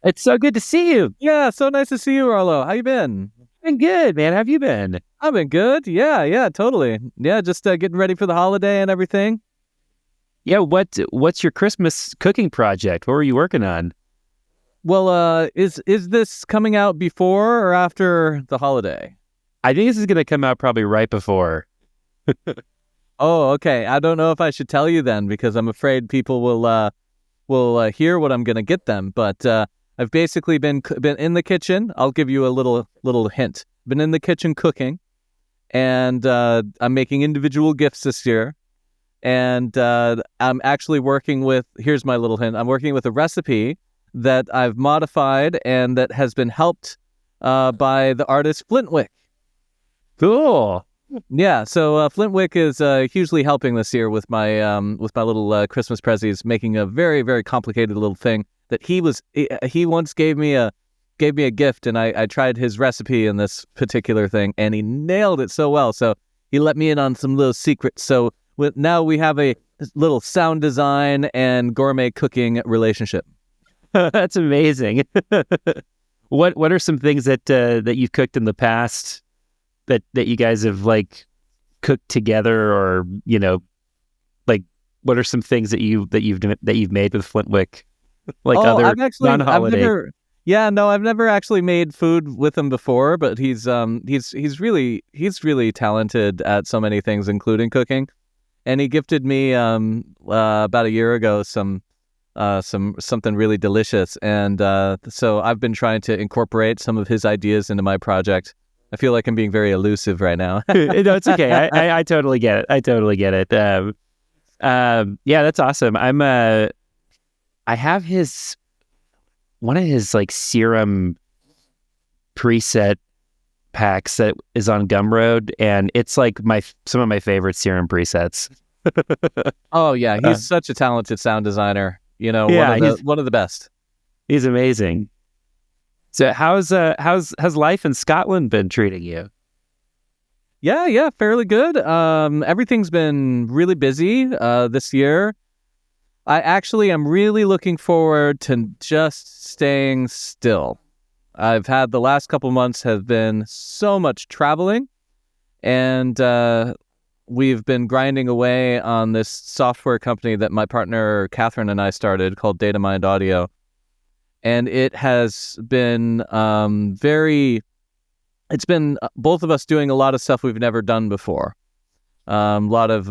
It's so good to see you. Yeah, so nice to see you, Arlo. How you been? Been good, man. How have you been? I've been good. Yeah, totally. Yeah, just getting ready for the holiday and everything. Yeah, what's your Christmas cooking project? What were you working on? Well, is this coming out before or after the holiday? I think this is gonna come out probably right before. Oh, okay. I don't know if I should tell you then because I'm afraid people will hear what I'm gonna get them. But I've basically been in the kitchen. I'll give you a little hint. Been in the kitchen cooking, and I'm making individual gifts this year. And I'm actually working with, here's my little hint, I'm working with a recipe that I've modified and that has been helped by the artist Flintwick. Cool. Yeah, so Flintwick is hugely helping this year with my little Christmas prezzies, making a very, very complicated little thing that he once gave me a gift, and I tried his recipe in this particular thing, and he nailed it so well. So he let me in on some little secrets. So now we have a little sound design and gourmet cooking relationship. That's amazing. What are some things that you've cooked in the past that you guys have like cooked together, or like what are some things that you've made with Flintwick, like other non-holiday? I've never actually made food with him before, but he's really talented at so many things, including cooking. And he gifted me about a year ago something really delicious, and so I've been trying to incorporate some of his ideas into my project. I feel like I'm being very elusive right now. No, it's okay. I totally get it. Yeah, that's awesome. I have one of his like serum preset packs that is on Gumroad, and it's like some of my favorite serum presets. Oh yeah, he's such a talented sound designer. Yeah, one of the best. He's amazing. So how's life in Scotland been treating you? Yeah, fairly good. Everything's been really busy this year. I actually am really looking forward to just staying still. I've had the last couple months have been so much traveling, and we've been grinding away on this software company that my partner Catherine and I started called DataMind Audio. And it has been it's been both of us doing a lot of stuff we've never done before. A lot of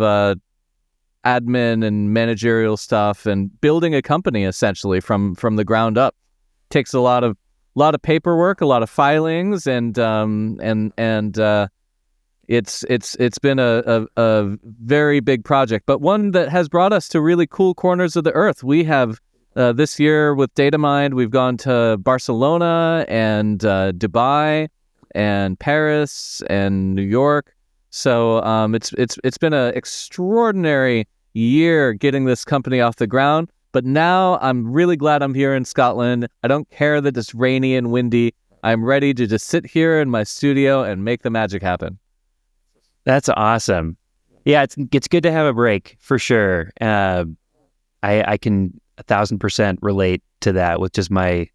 admin and managerial stuff, and building a company essentially from the ground up takes a lot of paperwork, a lot of filings, and it's been a very big project, but one that has brought us to really cool corners of the earth. We have this year with DataMind, we've gone to Barcelona and Dubai and Paris and New York. So it's been an extraordinary year getting this company off the ground. But now I'm really glad I'm here in Scotland. I don't care that it's rainy and windy. I'm ready to just sit here in my studio and make the magic happen. That's awesome. Yeah, it's good to have a break for sure. I can 1,000% relate to that. With just my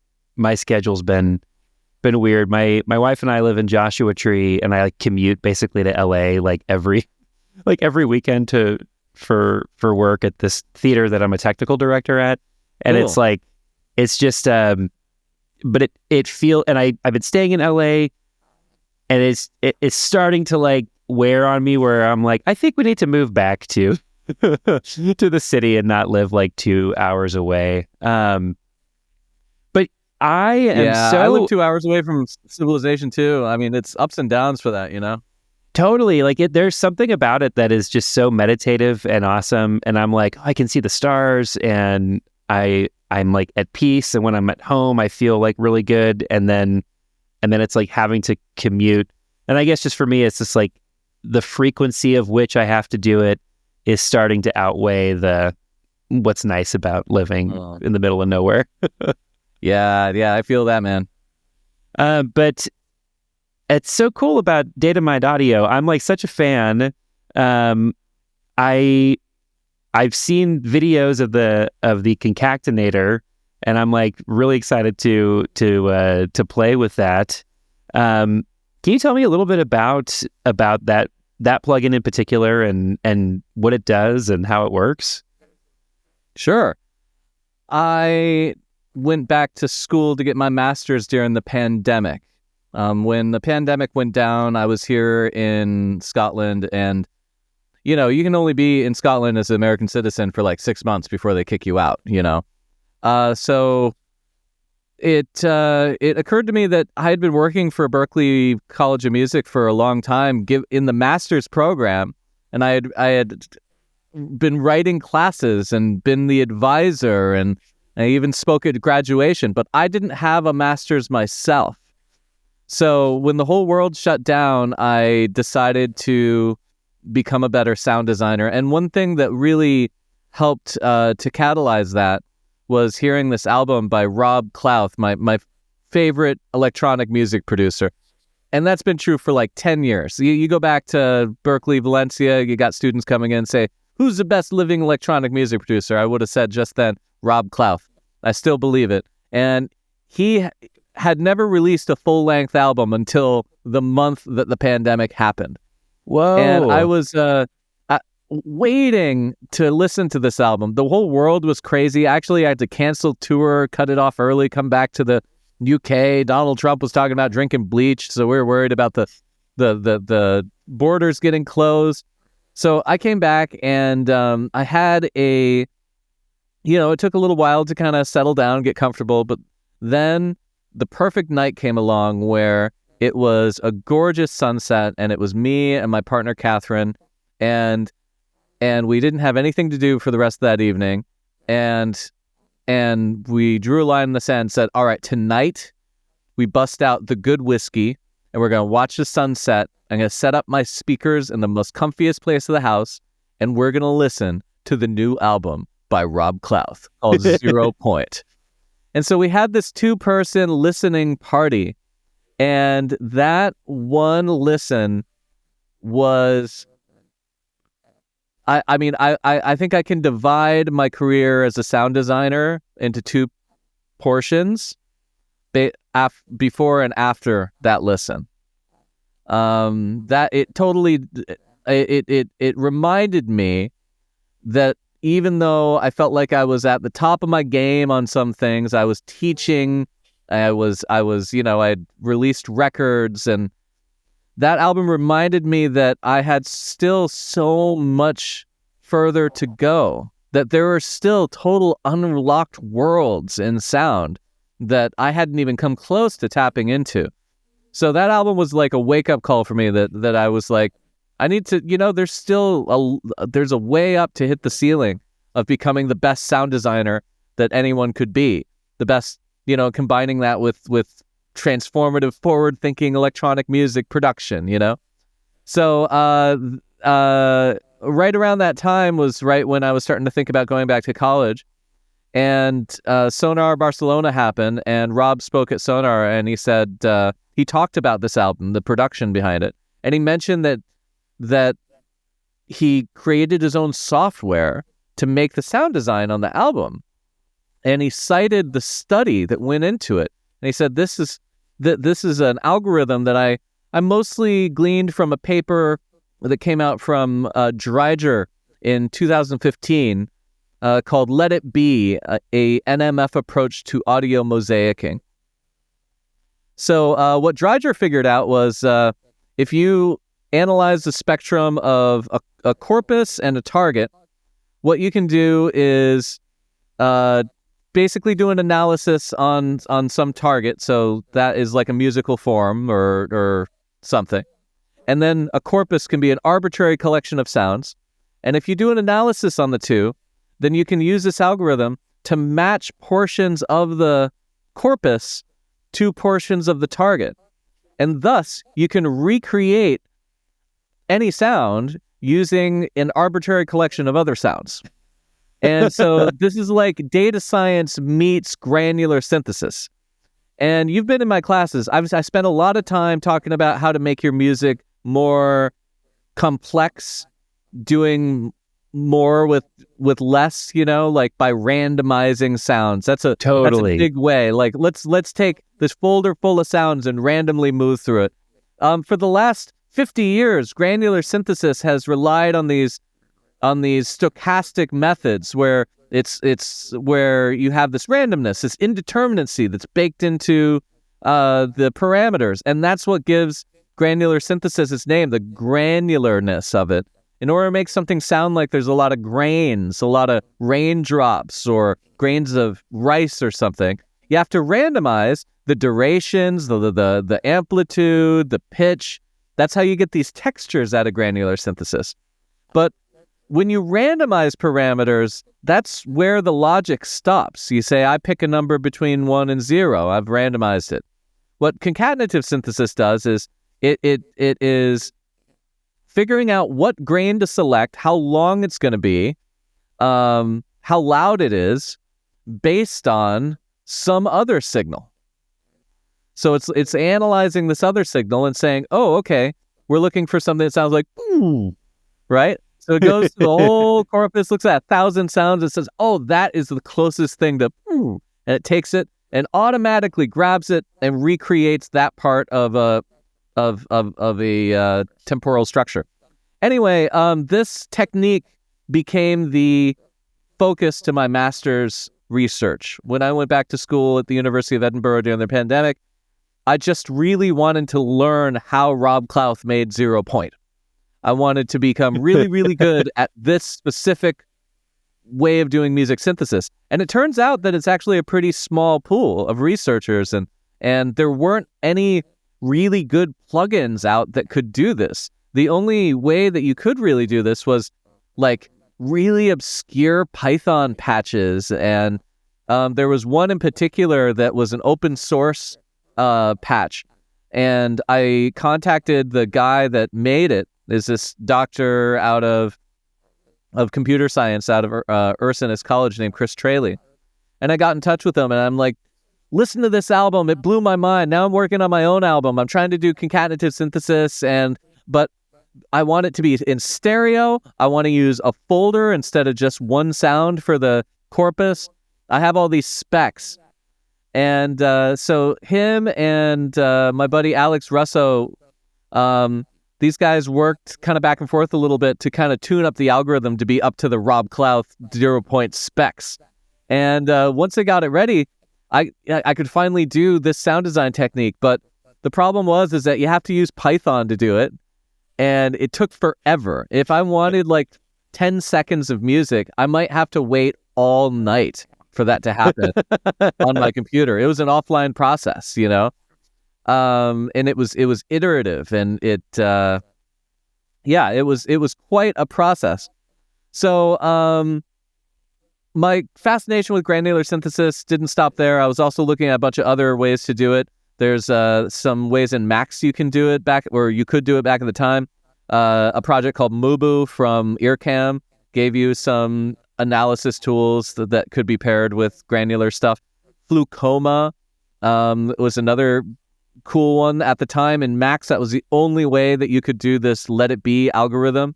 schedule's been weird. My wife and I live in Joshua Tree, and I like commute basically to LA like every weekend for work at this theater that I'm a technical director at. And Cool. it's like it's just but it feel and I've been staying in LA, and it's starting to like wear on me, where I'm like, I think we need to move back to to the city and not live like 2 hours away. But I live 2 hours away from civilization too. I mean, it's ups and downs for that. Totally. Like there's something about it that is just so meditative and awesome. And I'm like, I can see the stars, and I'm like at peace. And when I'm at home, I feel like really good. And then it's like having to commute. And I guess just for me, it's just like the frequency of which I have to do it is starting to outweigh what's nice about living in the middle of nowhere. Yeah, I feel that, man. But it's so cool about DataMind Audio. I'm like such a fan. I've seen videos of the concatenator, and I'm like really excited to play with that. Can you tell me a little bit about that plugin in particular and what it does and how it works? Sure. I went back to school to get my master's during the pandemic. When the pandemic went down, I was here in Scotland, and you can only be in Scotland as an American citizen for like 6 months before they kick you out. So it occurred to me that I had been working for Berklee College of Music for a long time, in the master's program, and I had been writing classes and been the advisor, and I even spoke at graduation, but I didn't have a master's myself. So when the whole world shut down, I decided to become a better sound designer. And one thing that really helped to catalyze that was hearing this album by Rob Clouth, my favorite electronic music producer. And that's been true for like 10 years. You go back to Berkeley, Valencia, you got students coming in and say, who's the best living electronic music producer? I would have said just then, Rob Clouth. I still believe it. And he had never released a full-length album until the month that the pandemic happened. Whoa. And I was waiting to listen to this album. The whole world was crazy. Actually, I had to cancel tour, cut it off early, come back to the UK. Donald Trump was talking about drinking bleach, so we were worried about the borders getting closed. So I came back, and I had it took a little while to kind of settle down, get comfortable, but then the perfect night came along where it was a gorgeous sunset, and it was me and my partner Catherine, and we didn't have anything to do for the rest of that evening, and we drew a line in the sand and said, all right, tonight we bust out the good whiskey, and we're going to watch the sunset. I'm going to set up my speakers in the most comfiest place of the house, and we're going to listen to the new album by Rob Clouth called 0 Point. And so we had this 2-person listening party, and that one listen was, I think I can divide my career as a sound designer into 2 portions, before and after that listen. That it totally, it reminded me that even though I felt like I was at the top of my game on some things, I was teaching, I had released records, and that album reminded me that I had still so much further to go, that there were still total unlocked worlds in sound that I hadn't even come close to tapping into. So that album was like a wake-up call for me that I was like, I need to, there's a way up to hit the ceiling of becoming the best sound designer that anyone could be. The best, combining that with transformative, forward-thinking electronic music production, So right around that time was right when I was starting to think about going back to college. And Sonar Barcelona happened, and Rob spoke at Sonar, and he said, he talked about this album, the production behind it. And he mentioned that he created his own software to make the sound design on the album. And he cited the study that went into it. And he said, this is an algorithm that I mostly gleaned from a paper that came out from Dreiger in 2015 called Let It Be, a NMF approach to audio mosaicing. So what Dreiger figured out was if you analyze the spectrum of a corpus and a target, what you can do is basically do an analysis on some target. So that is like a musical form or something. And then a corpus can be an arbitrary collection of sounds. And if you do an analysis on the two, then you can use this algorithm to match portions of the corpus to portions of the target. And thus, you can recreate any sound using an arbitrary collection of other sounds. And so this is like data science meets granular synthesis. And you've been in my classes. I spent a lot of time talking about how to make your music more complex, doing more with less, like by randomizing sounds. That's a big way. Like let's take this folder full of sounds and randomly move through it. For the last 50 years, granular synthesis has relied on these stochastic methods where it's where you have this randomness, this indeterminacy that's baked into the parameters, and that's what gives granular synthesis its name, the granularness of it. In order to make something sound like there's a lot of grains, a lot of raindrops, or grains of rice or something, you have to randomize the durations, the amplitude, the pitch. That's how you get these textures out of granular synthesis. But when you randomize parameters, that's where the logic stops. You say, I pick a number between 1 and 0. I've randomized it. What concatenative synthesis does is it is figuring out what grain to select, how long it's going to be, how loud it is, based on some other signal. So it's analyzing this other signal and saying, oh, okay, we're looking for something that sounds like ooh, right? So it goes to the whole corpus, looks at 1,000 sounds, and says, oh, that is the closest thing to ooh, and it takes it and automatically grabs it and recreates that part of a temporal structure. Anyway, this technique became the focus to my master's research. When I went back to school at the University of Edinburgh during the pandemic, I just really wanted to learn how Rob Clouth made 0 point. I wanted to become really, really good at this specific way of doing music synthesis. And it turns out that it's actually a pretty small pool of researchers, and there weren't any really good plugins out that could do this. The only way that you could really do this was like really obscure Python patches, and there was one in particular that was an open source patch, and I contacted the guy that made it. Is this doctor out of computer science out of Ursinus College named Chris Traley, and I got in touch with him, and I'm like, listen to this album, it blew my mind. Now I'm working on my own album. I'm trying to do concatenative synthesis, but I want it to be in stereo. I want to use a folder instead of just one sound for the corpus. I have all these specs. And so him and my buddy Alex Russo, these guys worked kind of back and forth a little bit to kind of tune up the algorithm to be up to the Rob Clouth 0 point specs. And once they got it ready, I could finally do this sound design technique. But the problem is that you have to use Python to do it. And it took forever. If I wanted like 10 seconds of music, I might have to wait all night for that to happen on my computer. It was an offline process, and it was iterative, and it was quite a process. So my fascination with granular synthesis didn't stop there. I was also looking at a bunch of other ways to do it. There's some ways in Max you can do it back, or you could do it back at the time. A project called Mubu from Earcam gave you some analysis tools that could be paired with granular stuff. Flucoma was another cool one at the time. In Max, that was the only way that you could do this Let It Be algorithm.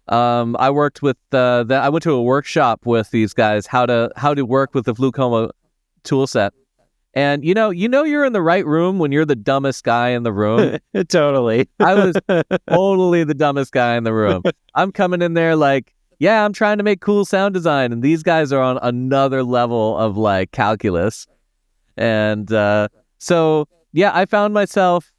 I worked with I went to a workshop with these guys how to work with the Flucoma tool set. And you're in the right room when you're the dumbest guy in the room. Totally. I was totally the dumbest guy in the room. I'm coming in there like, yeah, I'm trying to make cool sound design, and these guys are on another level of like calculus. And so yeah, I found myself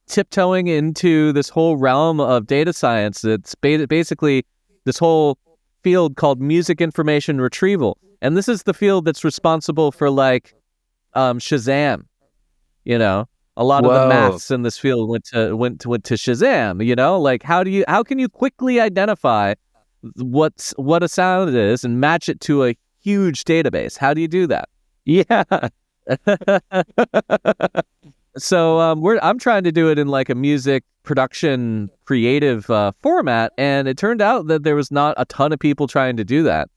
tiptoeing into this whole realm of data science. It's basically this whole field called music information retrieval. And this is the field that's responsible for like Shazam. A lot of the maths in this field went to Shazam. Like how can you quickly identify what a sound is and match it to a huge database? How do you do that? Yeah. So I'm trying to do it in like a music production creative format, and it turned out that there was not a ton of people trying to do that.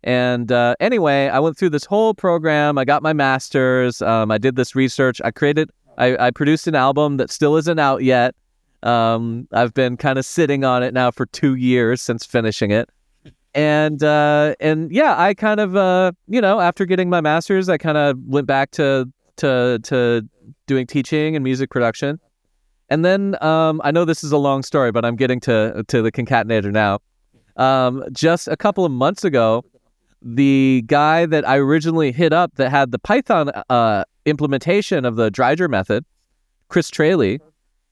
And anyway, I went through this whole program. I got my master's. I did this research. I produced an album that still isn't out yet. I've been kind of sitting on it now for 2 years since finishing it. And yeah, I kind of after getting my master's, I kind of went back to doing teaching and music production. And then I know this is a long story, but I'm getting to the concatenator now. Just a couple of months ago, the guy that I originally hit up that had the Python implementation of the Dryger method, Chris Traley,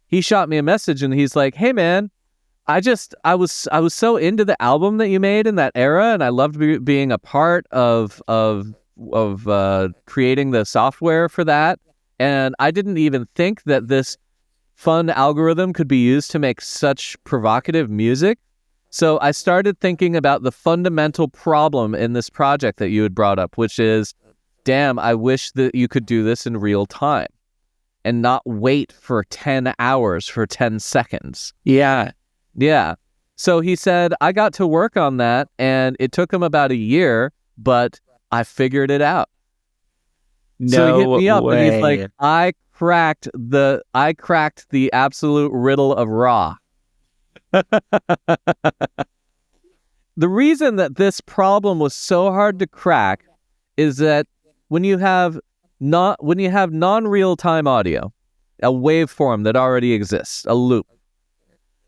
he shot me a message and he's like, "Hey man, I was so into the album that you made in that era, and I loved being a part of creating the software for that. And I didn't even think that this fun algorithm could be used to make such provocative music. So I started thinking about the fundamental problem in this project that you had brought up, which is, damn, I wish that you could do this in real time and not wait for 10 hours for 10 seconds." Yeah. Yeah. So he said, I got to work on that, and it took him about a year, but I figured it out. So he hit me up and he's like, I cracked the absolute riddle of raw. The reason that this problem was so hard to crack is that when you have non-real time audio, a waveform that already exists, a loop,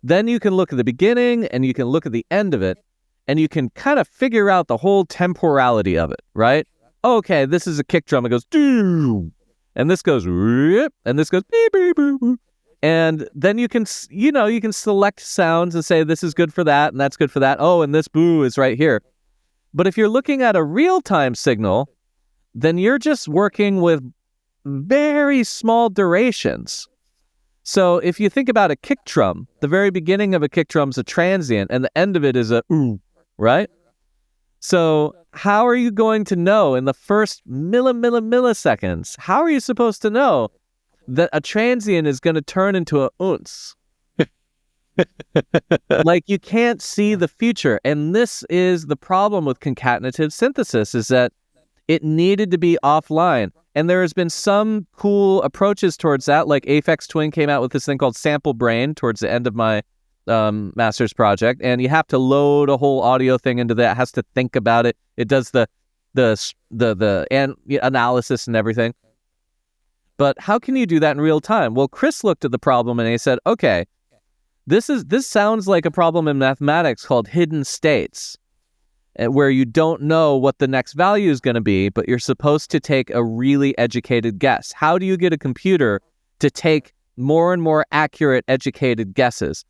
then you can look at the beginning and you can look at the end of it, and you can kind of figure out the whole temporality of it, right? Okay, this is a kick drum. It goes, doo, and this goes, rip, and this goes, beep, beep, beep, beep. And then you can select sounds and say, this is good for that, and that's good for that. Oh, and this boo is right here. But if you're looking at a real-time signal, then you're just working with very small durations. So if you think about a kick drum, the very beginning of a kick drum is a transient, and the end of it is a ooh, right? So how are you going to know in the first milliseconds? How are you supposed to know that a transient is going to turn into a ounce? Like, you can't see the future. And this is the problem with concatenative synthesis, is that it needed to be offline. And there has been some cool approaches towards that, like Aphex Twin came out with this thing called Sample Brain towards the end of my master's project, and you have to load a whole audio thing into that. It has to think about it. It does the analysis and everything. But how can you do that in real time? Well, Chris looked at the problem and he said, okay, this sounds like a problem in mathematics called hidden states, where you don't know what the next value is going to be, but you're supposed to take a really educated guess. How do you get a computer to take more and more accurate, educated guesses?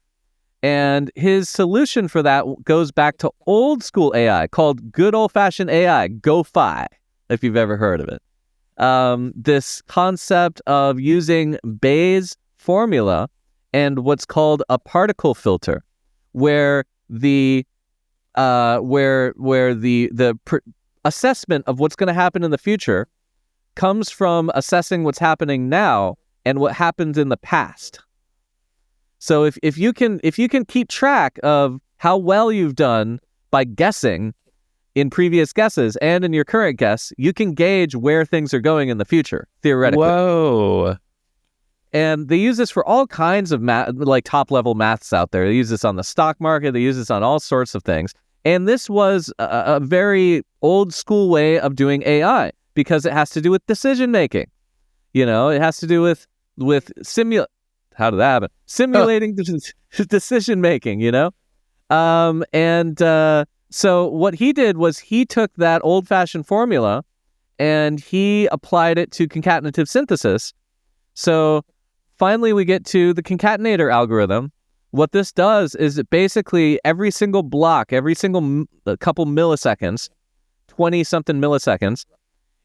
And his solution for that goes back to old school AI called good old-fashioned AI, GoFi, if you've ever heard of it. This concept of using Bayes' formula and what's called a particle filter, where the assessment of what's going to happen in the future comes from assessing what's happening now and what happened in the past. So if you can keep track of how well you've done by guessing in previous guesses and in your current guess, you can gauge where things are going in the future, theoretically. Whoa. And they use this for all kinds of like top-level maths out there. They use this on the stock market. They use this on all sorts of things. And this was a very old-school way of doing AI, because it has to do with decision-making. It has to do with how did that happen? Simulating decision-making, So what he did was he took that old-fashioned formula and he applied it to concatenative synthesis. So finally we get to the concatenator algorithm. What this does is it basically every single block, every single couple milliseconds, 20-something milliseconds,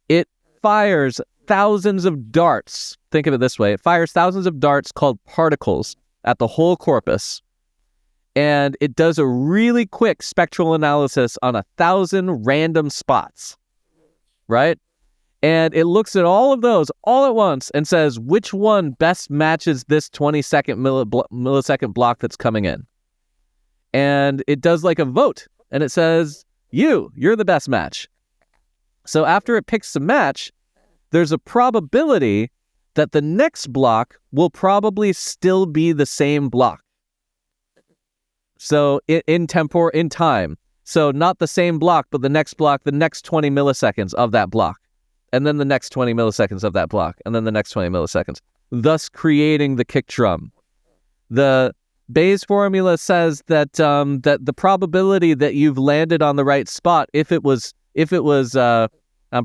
it fires thousands of darts. Think of it this way. It fires thousands of darts called particles at the whole corpus. And it does a really quick spectral analysis on 1,000 random spots, right? And it looks at all of those all at once and says, which one best matches this 20-second millisecond block that's coming in? And it does like a vote, and it says, you're the best match. So after it picks a match, there's a probability that the next block will probably still be the same block. So in time. So not the same block, but the next block, the next 20 milliseconds of that block. And then the next 20 milliseconds of that block. And then the next 20 milliseconds. Thus creating the kick drum. The Bayes formula says that that the probability that you've landed on the right spot, if it was I'm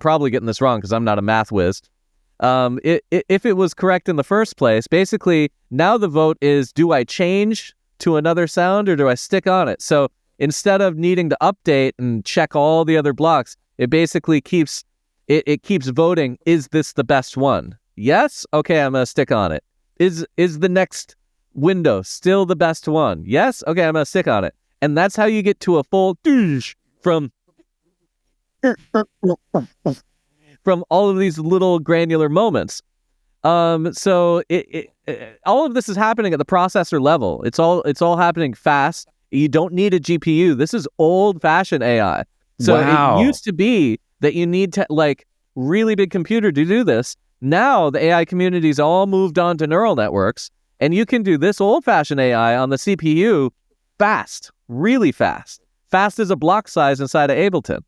probably getting this wrong because I'm not a math whiz. If it was correct in the first place, basically now the vote is, do I change to another sound or do I stick on it? So instead of needing to update and check all the other blocks, it basically keeps voting, is this the best one? Yes? Okay, I'm going to stick on it. Is the next window still the best one? Yes? Okay, I'm going to stick on it. And that's how you get to a full from all of these little granular moments. So all of this is happening at the processor level. It's all happening fast. You don't need a GPU. This is old-fashioned AI. So Wow. It used to be that you need to really big computer to do this. Now the AI community's all moved on to neural networks, and you can do this old-fashioned AI on the CPU fast, really fast. Fast as a block size inside of Ableton.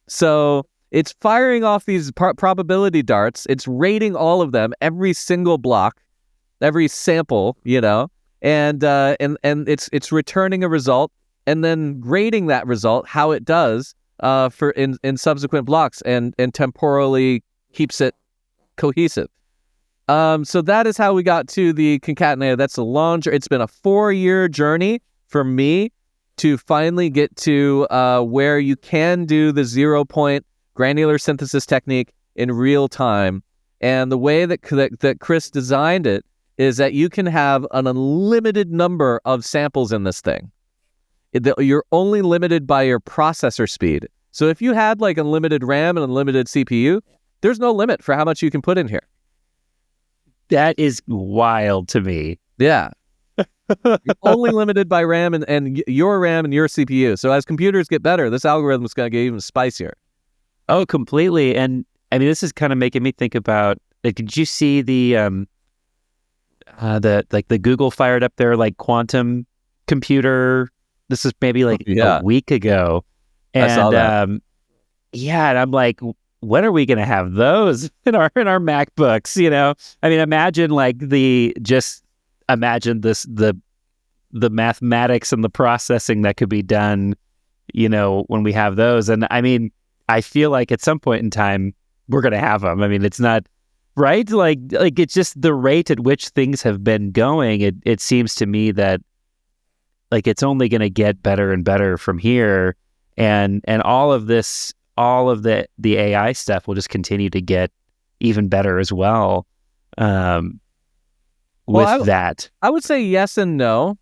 So it's firing off these probability darts. It's rating all of them, every single block, every sample, and it's returning a result and then grading that result, how it does for in subsequent blocks, and temporally keeps it cohesive. So that is how we got to the concatenator. That's a long. It's been a 4-year journey for me to finally get to where you can do the 0-point granular synthesis technique in real time. And the way that Chris designed it is that you can have an unlimited number of samples in this thing. You're only limited by your processor speed. So if you had unlimited RAM and unlimited CPU, there's no limit for how much you can put in here. That is wild to me. Yeah. You're only limited by RAM and your RAM and your CPU. So as computers get better, this algorithm is going to get even spicier. Oh, completely. And I mean, this is kind of making me think about, did you see the Google fired up their quantum computer? This is maybe a week ago. And I saw that. And I'm like, when are we going to have those in our MacBooks? I mean, imagine the mathematics and the processing that could be done, when we have those. And I mean, I feel like at some point in time we're going to have them. I mean, it's not right. Like it's just the rate at which things have been going. It seems to me that it's only going to get better and better from here. And all of this, all of the AI stuff will just continue to get even better as well. That, I would say yes and no.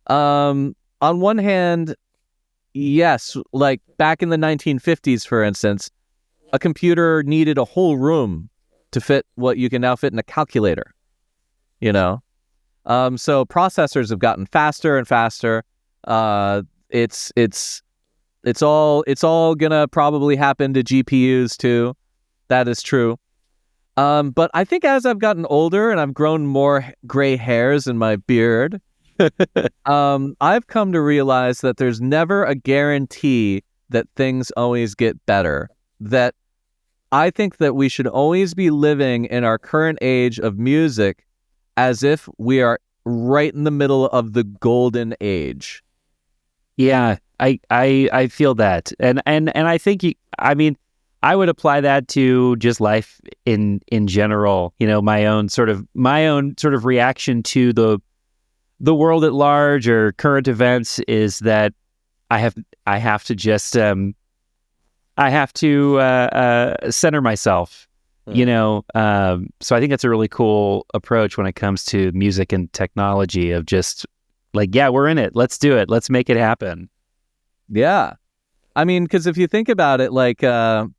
On one hand, yes, back in the 1950s, for instance, a computer needed a whole room to fit what you can now fit in a calculator. So processors have gotten faster and faster. It's all gonna probably happen to GPUs too. That is true. But I think as I've gotten older and I've grown more gray hairs in my beard, I've come to realize that there's never a guarantee that things always get better. That I think that we should always be living in our current age of music as if we are right in the middle of the golden age. Yeah, I feel that. And I think I would apply that to just life in general, my own sort of reaction to the world at large or current events is that I have to just center myself, so I think that's a really cool approach when it comes to music and technology of just we're in it. Let's do it. Let's make it happen. Yeah. I mean, because if you think about it,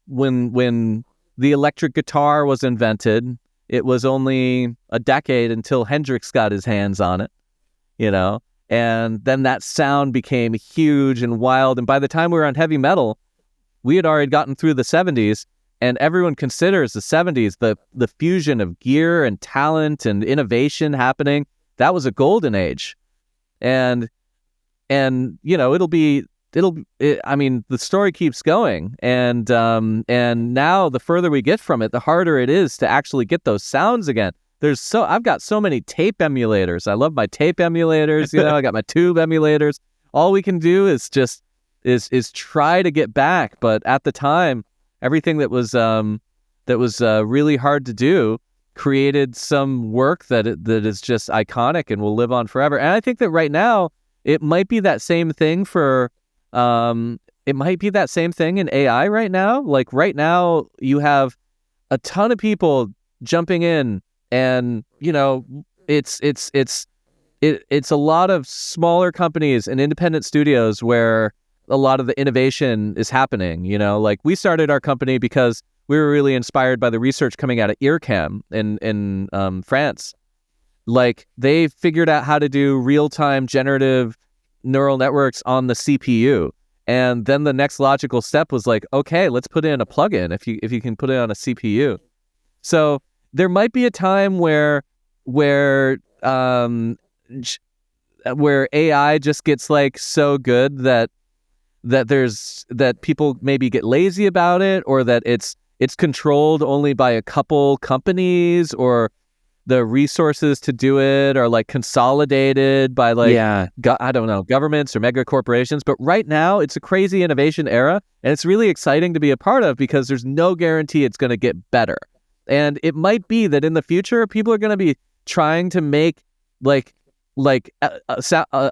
when the electric guitar was invented, it was only a decade until Hendrix got his hands on it, and then that sound became huge and wild. And by the time we were on heavy metal, we had already gotten through the 70s, And everyone considers the 70s, the fusion of gear and talent and innovation happening. That was a golden age. And I mean, the story keeps going, and now the further we get from it, the harder it is to actually get those sounds again. I've got so many tape emulators. I love my tape emulators. I got my tube emulators. All we can do is just is try to get back. But at the time, everything that was really hard to do created some work that is just iconic and will live on forever. And I think that right now it might be that same thing in AI right now. Like right now, you have a ton of people jumping in, and it's a lot of smaller companies and independent studios where a lot of the innovation is happening. Like we started our company because we were really inspired by the research coming out of IRCAM in France. Like they figured out how to do real-time generative neural networks on the CPU. And then the next logical step was like, okay, let's put in a plugin if you can put it on a CPU. So there might be a time where AI just gets like so good that people maybe get lazy about it, or that it's controlled only by a couple companies, or the resources to do it are like consolidated by I don't know, governments or mega corporations. But right now it's a crazy innovation era, and it's really exciting to be a part of because there's no guarantee it's going to get better. And it might be that in the future, people are going to be trying to make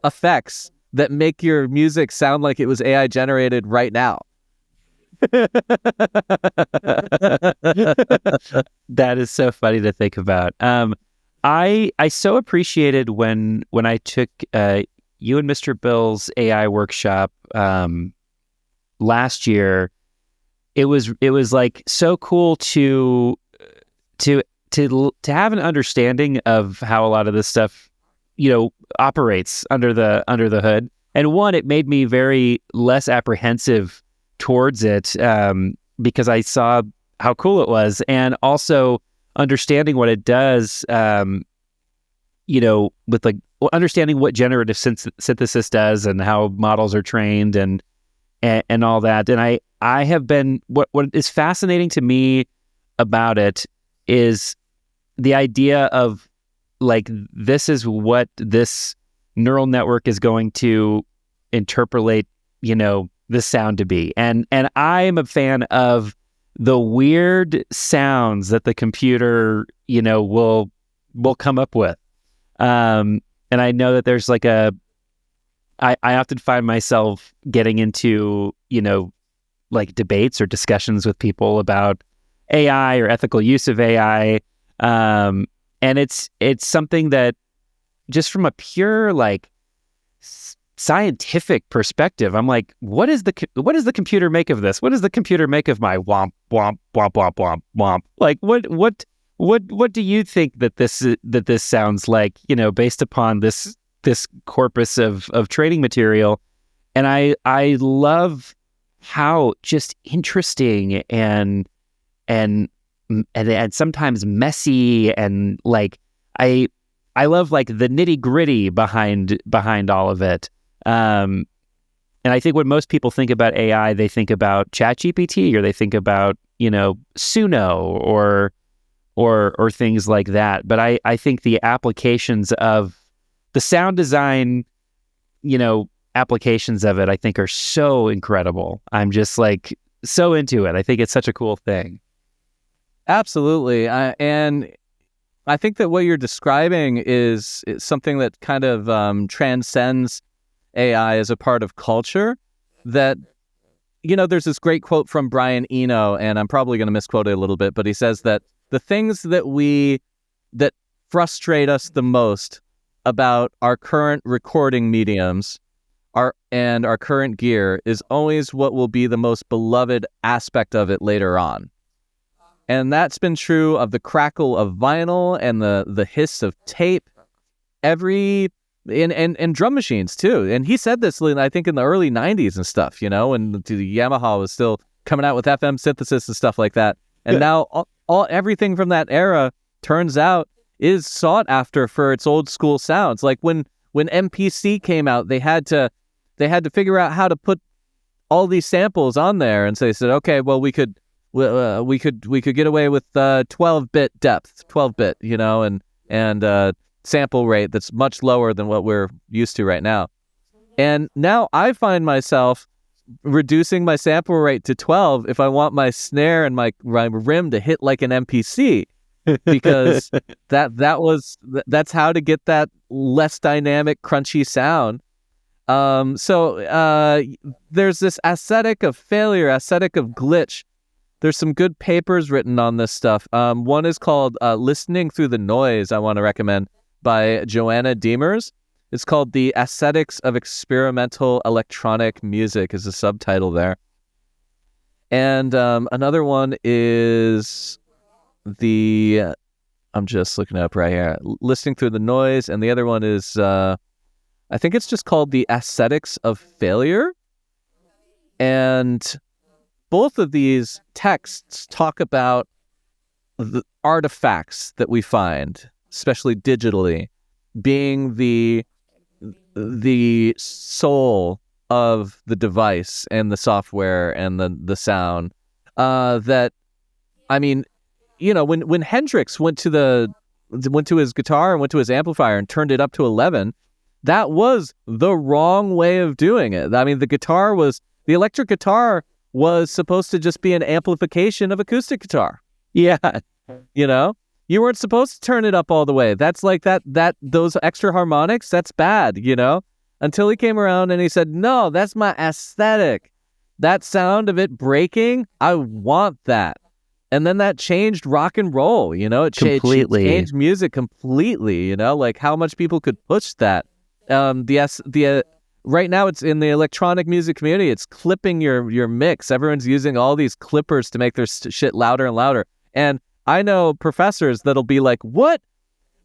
effects that make your music sound like it was AI generated right now. That is so funny to think about. I so appreciated when I took you and Mr. Bill's AI workshop last year. It was like so cool to have an understanding of how a lot of this stuff operates under the hood. And one, it made me very less apprehensive towards it because I saw how cool it was, and also understanding what it does, with like understanding what generative synthesis does and how models are trained and all that. And I have been, what is fascinating to me about it is the idea of like, this is what this neural network is going to interpolate, the sound to be. And I am a fan of the weird sounds that the computer, will come up with. And I know that there's like I often find myself getting into, like debates or discussions with people about AI or ethical use of AI. And it's something that just from a pure, like, scientific perspective, I'm like, what does the computer make of this? What does the computer make of my womp womp womp womp womp womp? Like, what do you think that this sounds like? Based upon this corpus of training material, and I love how just interesting and sometimes messy, and like I love like the nitty gritty behind all of it. And I think when most people think about AI, they think about ChatGPT, or they think about, Suno or things like that. But I think the applications of the sound design, applications of it, I think are so incredible. I'm just like so into it. I think it's such a cool thing. Absolutely. And I think that what you're describing is something that kind of transcends AI as a part of culture. That, there's this great quote from Brian Eno, and I'm probably going to misquote it a little bit, but he says that the things that frustrate us the most about our current recording mediums and our current gear is always what will be the most beloved aspect of it later on. And that's been true of the crackle of vinyl and the hiss of tape, and drum machines too. And he said this, I think, in the early 90s and stuff, when the Yamaha was still coming out with FM synthesis and stuff like that. And now everything from that era turns out is sought after for its old school sounds. Like when MPC came out, they had to figure out how to put all these samples on there, and so they said, okay, well, we could get away with 12-bit depth, 12-bit, and sample rate that's much lower than what we're used to right now. And now I find myself reducing my sample rate to 12 if I want my snare and my rim to hit like an MPC, because that's how to get that less dynamic, crunchy sound. So there's this aesthetic of failure, aesthetic of glitch. There's some good papers written on this stuff. One is called Listening Through the Noise, I want to recommend, by Joanna Diemers. It's called The Aesthetics of Experimental Electronic Music is the subtitle there. And another one is I'm just looking up right here, Listening Through the Noise, and the other one is, I think it's just called The Aesthetics of Failure. And both of these texts talk about the artifacts that we find, especially digitally, being the soul of the device and the software and the sound. That, I mean, when Hendrix went to his guitar and went to his amplifier and turned it up to 11, that was the wrong way of doing it. I mean, the electric guitar was supposed to just be an amplification of acoustic guitar. Yeah. You weren't supposed to turn it up all the way. That's like those extra harmonics, that's bad, until he came around and he said, no, that's my aesthetic. That sound of it breaking, I want that. And then that changed rock and roll, it completely changed music completely, like how much people could push that. Right now it's in the electronic music community, it's clipping your mix. Everyone's using all these clippers to make their shit louder and louder. And I know professors that'll be like, what?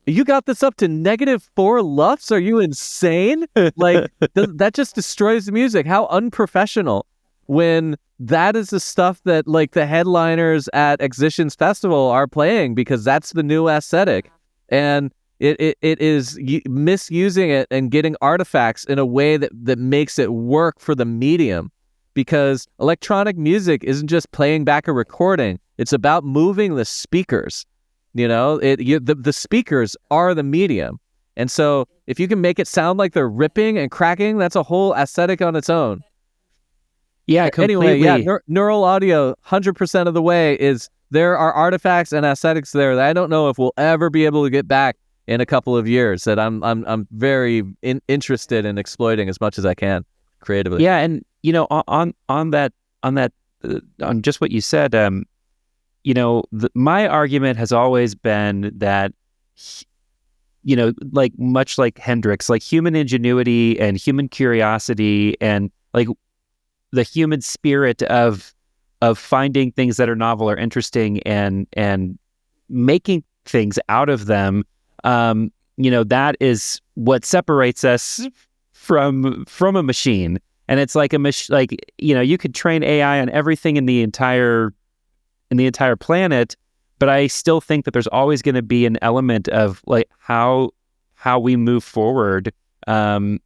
You got this up to -4 LUFS? Are you insane? Like, that just destroys the music. How unprofessional, when that is the stuff that like the headliners at Exhibitions Festival are playing, because that's the new aesthetic. And it is misusing it and getting artifacts in a way that makes it work for the medium, because electronic music isn't just playing back a recording. It's about moving the speakers. The speakers are the medium. And so if you can make it sound like they're ripping and cracking, that's a whole aesthetic on its own. Yeah, completely. Anyway, neural audio, 100% of the way is there are artifacts and aesthetics there that I don't know if we'll ever be able to get back in a couple of years, that I'm very interested in exploiting as much as I can creatively. Yeah, and on just what you said, my argument has always been that, like much like Hendrix, like human ingenuity and human curiosity and like the human spirit of finding things that are novel or interesting and making things out of them, that is what separates us from a machine. And it's like you could train AI on everything in the entire planet, but I still think that there's always going to be an element of like how we move forward from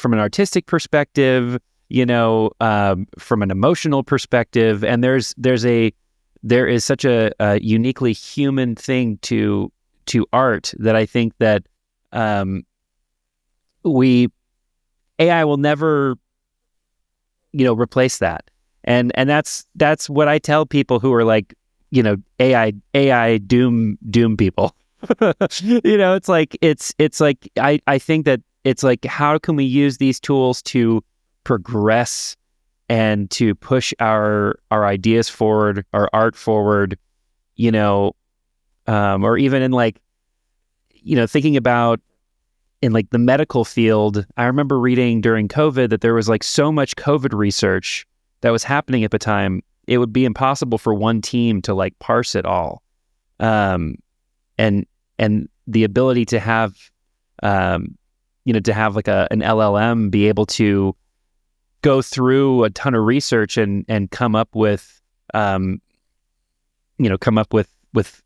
an artistic perspective, from an emotional perspective, and there is such a uniquely human thing to art that I think that AI will never replace that. And that's what I tell people who are like, AI doom people. It's like I think that it's like, how can we use these tools to progress and to push our ideas forward, our art forward, or even in like, thinking about in like the medical field. I remember reading during COVID that there was like so much COVID research that was happening at the time, it would be impossible for one team to like parse it all. And the ability to have, to have like an LLM be able to go through a ton of research and come up with come up with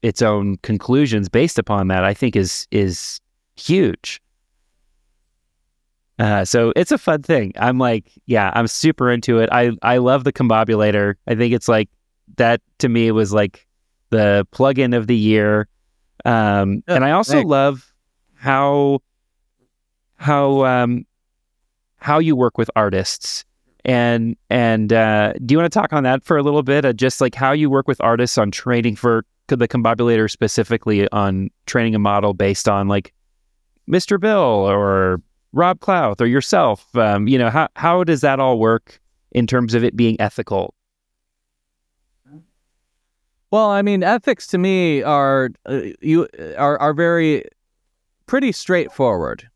its own conclusions based upon that, I think is huge. So it's a fun thing. I'm like, yeah, I'm super into it. I love the Combobulator. I think it's like that to me was like the plugin of the year. And I also love how you work with artists. And do you want to talk on that for a little bit? Just like how you work with artists on training for the Combobulator, specifically on training a model based on like Mr. Bill or Rob Clouth or yourself. How does that all work in terms of it being ethical? Well, I mean, ethics to me are very pretty straightforward.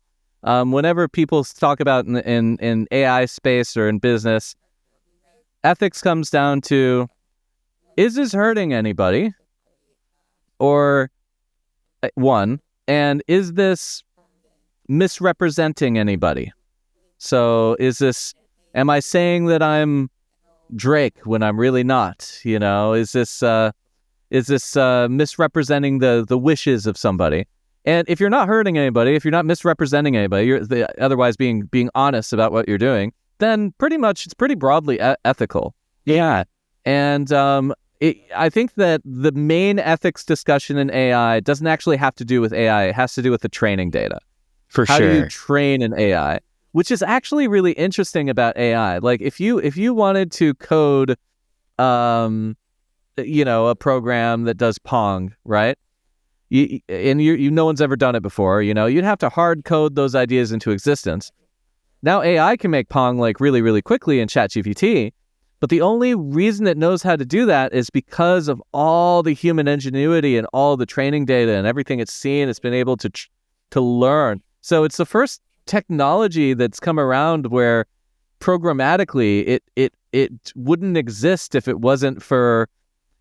Whenever people talk about in AI space or in business, ethics comes down to, is this hurting anybody? Or one, and is this misrepresenting anybody? So am I saying that I'm Drake when I'm really not? Is this misrepresenting the wishes of somebody? And if you're not hurting anybody, if you're not misrepresenting anybody, you're otherwise being honest about what you're doing, then pretty much it's pretty broadly ethical. Yeah. And I think that the main ethics discussion in AI doesn't actually have to do with AI. It has to do with the training data. For sure. How do you train an AI? Which is actually really interesting about AI. Like if you wanted to code, a program that does Pong, right? No one's ever done it before. You'd have to hard code those ideas into existence. Now AI can make Pong like really, really quickly in ChatGPT, but the only reason it knows how to do that is because of all the human ingenuity and all the training data and everything it's seen. It's been able to learn. So it's the first technology that's come around where programmatically it wouldn't exist if it wasn't for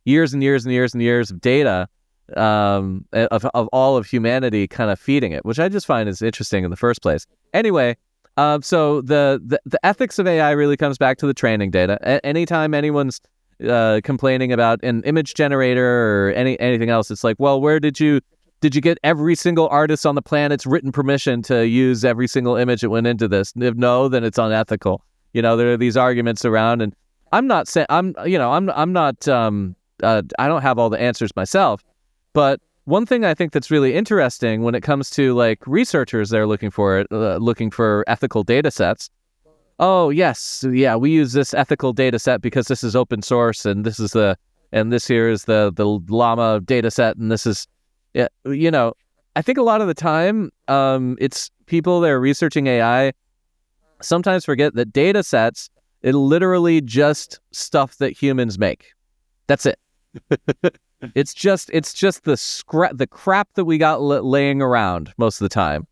years and years and years and years of data of all of humanity kind of feeding it, which I just find is interesting in the first place. Anyway, so the ethics of AI really comes back to the training data. Anytime anyone's complaining about an image generator or anything else, it's like, well, where did you get every single artist on the planet's written permission to use every single image that went into this? If no, then it's unethical. There are these arguments around, and I'm not saying I don't have all the answers myself, but one thing I think that's really interesting when it comes to like researchers, they're looking for ethical data sets. Oh yes, yeah, we use this ethical data set because this is open source, and this here is the llama data set, and this is, yeah, I think a lot of the time, it's people that are researching AI sometimes forget that data sets, it literally just stuff that humans make. That's it. It's just the crap that we got laying around most of the time.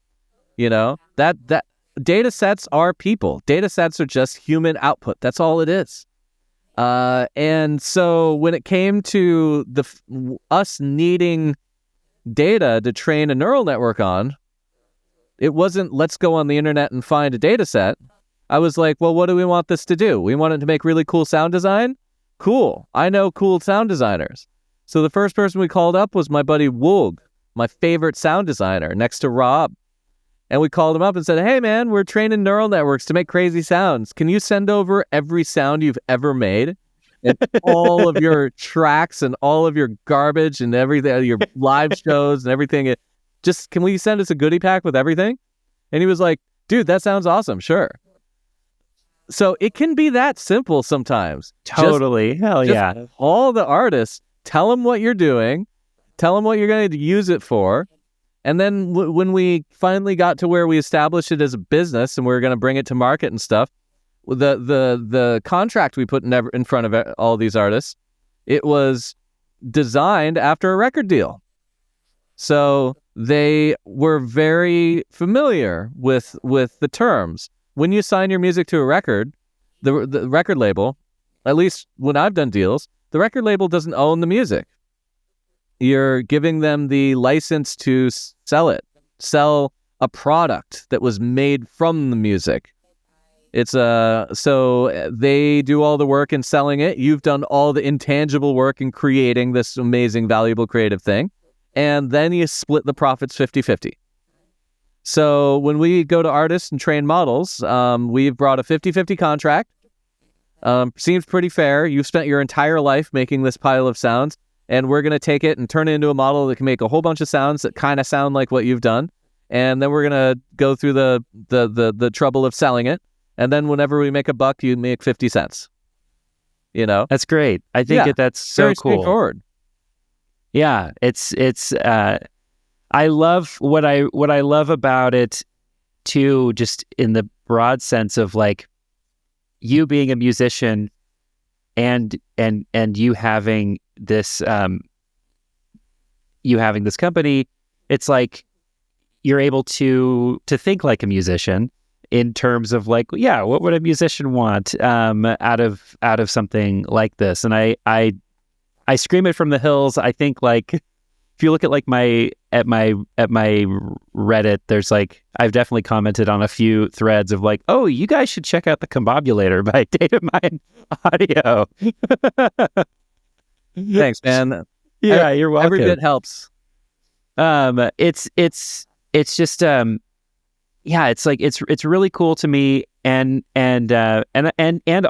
That data sets are people. Data sets are just human output. That's all it is. And so when it came to us needing data to train a neural network on, it wasn't let's go on the internet and find a data set. I was like, well, what do we want this to do? We want it to make really cool sound design? Cool. I know cool sound designers. So the first person we called up was my buddy Woog, my favorite sound designer, next to Rob. And we called him up and said, hey man, we're training neural networks to make crazy sounds. Can you send over every sound you've ever made? And all of your tracks and all of your garbage and everything, your live shows and everything. Can we send us a goodie pack with everything? And he was like, dude, that sounds awesome. Sure. So it can be that simple sometimes. Totally. Hell yeah. All the artists, tell them what you're doing, tell them what you're going to use it for. And then when we finally got to where we established it as a business and we were going to bring it to market and stuff, the contract we put in front of all these artists, it was designed after a record deal. So they were very familiar with the terms. When you sign your music to a record, the record label, at least when I've done deals, the record label doesn't own the music. You're giving them the license to sell a product that was made from the music. It's so they do all the work in selling it. You've done all the intangible work in creating this amazing, valuable, creative thing. And then you split the profits 50-50. So when we go to artists and train models, we've brought a 50-50 contract. Seems pretty fair. You've spent your entire life making this pile of sounds, and we're going to take it and turn it into a model that can make a whole bunch of sounds that kind of sound like what you've done. And then we're going to go through the trouble of selling it. And then whenever we make a buck, you make 50 cents. That's great. I think that's so very cool. Straightforward. Yeah, it's I love what I love about it too, just in the broad sense of like you being a musician and you having this company. It's like you're able to think like a musician in terms of like, yeah, what would a musician want out of something like this? And I scream it from the hills. I think like if you look at like my Reddit, there's like I've definitely commented on a few threads of like, oh, you guys should check out the Combobulator by DataMind Audio. Thanks, man. Yeah, you're welcome. Every bit helps. It's just yeah, it's like it's really cool to me, and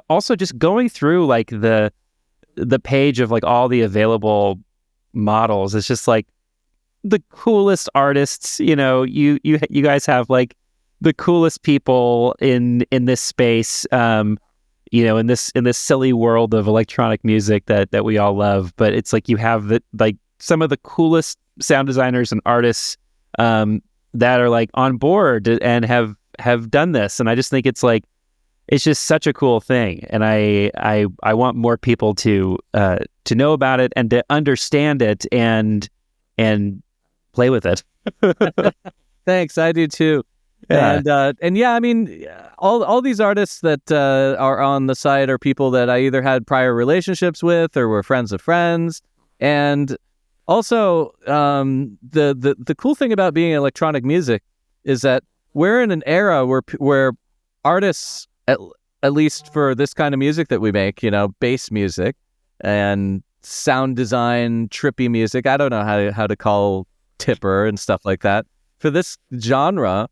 also just going through like the page of like all the available models. It's just like the coolest artists. You guys have like the coolest people in this space. In this silly world of electronic music that we all love. But it's like you have like some of the coolest sound designers and artists that are like on board and have done this. And I just think it's like it's just such a cool thing. And I want more people to know about it and to understand it and play with it. Thanks, I do too. Yeah. And yeah, I mean, all these artists that are on the site are people that I either had prior relationships with or were friends of friends. And also, the cool thing about being in electronic music is that we're in an era where artists, at least for this kind of music that we make, bass music and sound design, trippy music. I don't know how to call tipper and stuff like that. For this genre,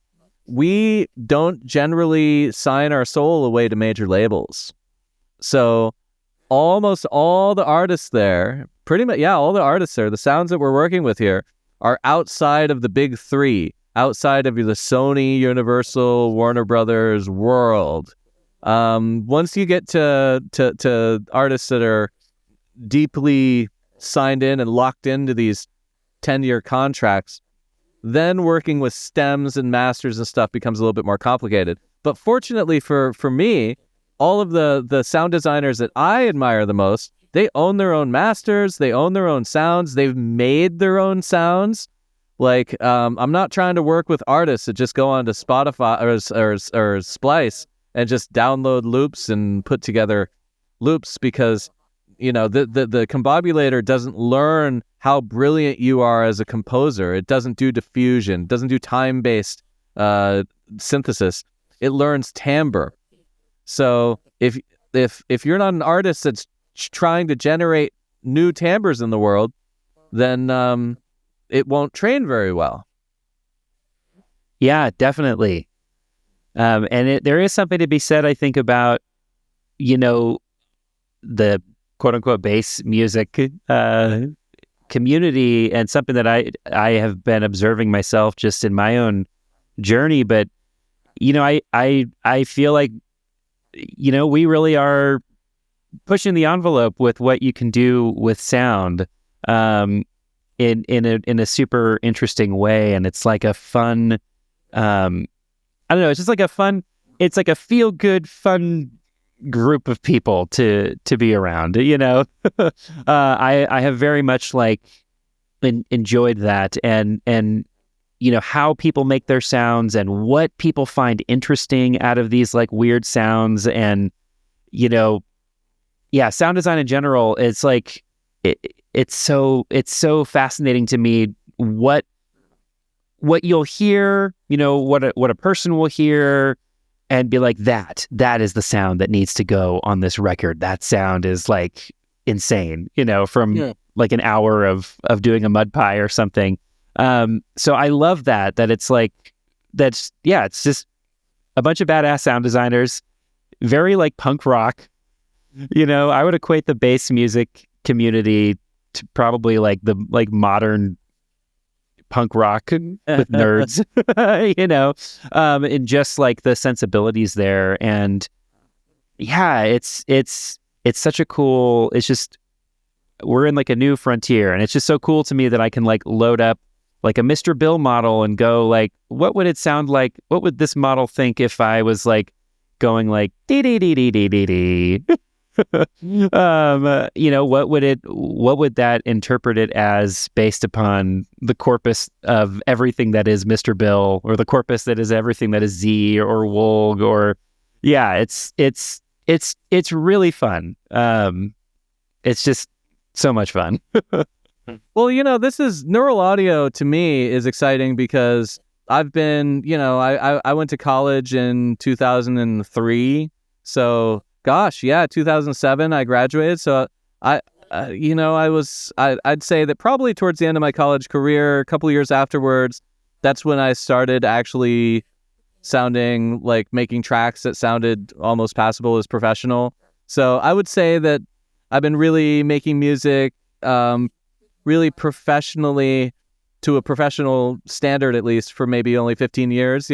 we don't generally sign our soul away to major labels. So almost all the artists there, pretty much, all the artists there, the sounds that we're working with here are outside of the big three, outside of the Sony, Universal, Warner Brothers world. Once you get to artists that are deeply signed in and locked into these 10-year contracts, then working with stems and masters and stuff becomes a little bit more complicated. But fortunately for me, all of the sound designers that I admire the most, they own their own masters, they own their own sounds, they've made their own sounds. Like, I'm not trying to work with artists that just go onto Spotify or Splice and just download loops and put together loops, because the Combobulator doesn't learn how brilliant you are as a composer. It doesn't do diffusion, doesn't do time-based synthesis. It learns timbre. So if you're not an artist that's trying to generate new timbres in the world, then it won't train very well. Yeah, definitely. And there is something to be said, I think, about the quote-unquote bass music community, and something that I have been observing myself just in my own journey. But I feel like we really are pushing the envelope with what you can do with sound in a super interesting way. And it's like a fun I don't know, it's just like it's like a feel good fun group of people to be around. I have very much like enjoyed that, and how people make their sounds and what people find interesting out of these like weird sounds. And sound design in general, it's like it's so fascinating to me what you'll hear, what a person will hear, and be like, that is the sound that needs to go on this record. That sound is like insane, from like an hour of doing a mud pie or something. So I love that it's like, it's just a bunch of badass sound designers, very like punk rock. I would equate the bass music community to probably like the modern punk rock with nerds, and just like the sensibilities there. And yeah, it's such a cool, it's just, we're in like a new frontier, and it's just so cool to me that I can like load up like a Mr. Bill model and go like, what would it sound like? What would this model think if I was like going like dee dee dee dee dee dee dee? What would that interpret it as based upon the corpus of everything that is Mr. Bill, or the corpus that is everything that is Z or Wolg, or it's really fun. It's just so much fun. Well, this is neural audio to me is exciting because I've been, I went to college in 2003. So, gosh, 2007 I graduated. So I'd say that probably towards the end of my college career, a couple of years afterwards, that's when I started actually sounding like making tracks that sounded almost passable as professional. So I would say that I've been really making music really professionally, to a professional standard at least, for maybe only 15 years,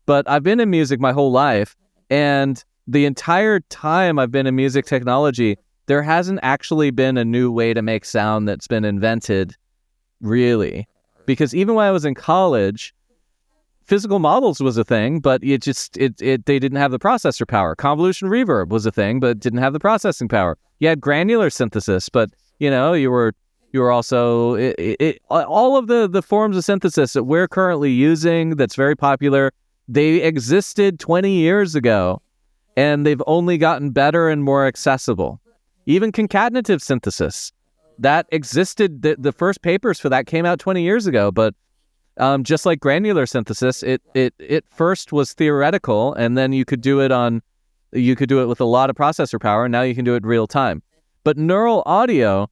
But I've been in music my whole life, and the entire time I've been in music technology, there hasn't actually been a new way to make sound that's been invented, really. Because even when I was in college, physical models was a thing, but they didn't have the processor power. Convolution reverb was a thing, but didn't have the processing power. You had granular synthesis, but you were also all of the forms of synthesis that we're currently using that's very popular. They existed 20 years ago, and they've only gotten better and more accessible. Even concatenative synthesis, that existed. The first papers for that came out 20 years ago, but just like granular synthesis, it first was theoretical, and then you could do it with a lot of processor power, and now you can do it real time. But neural audio,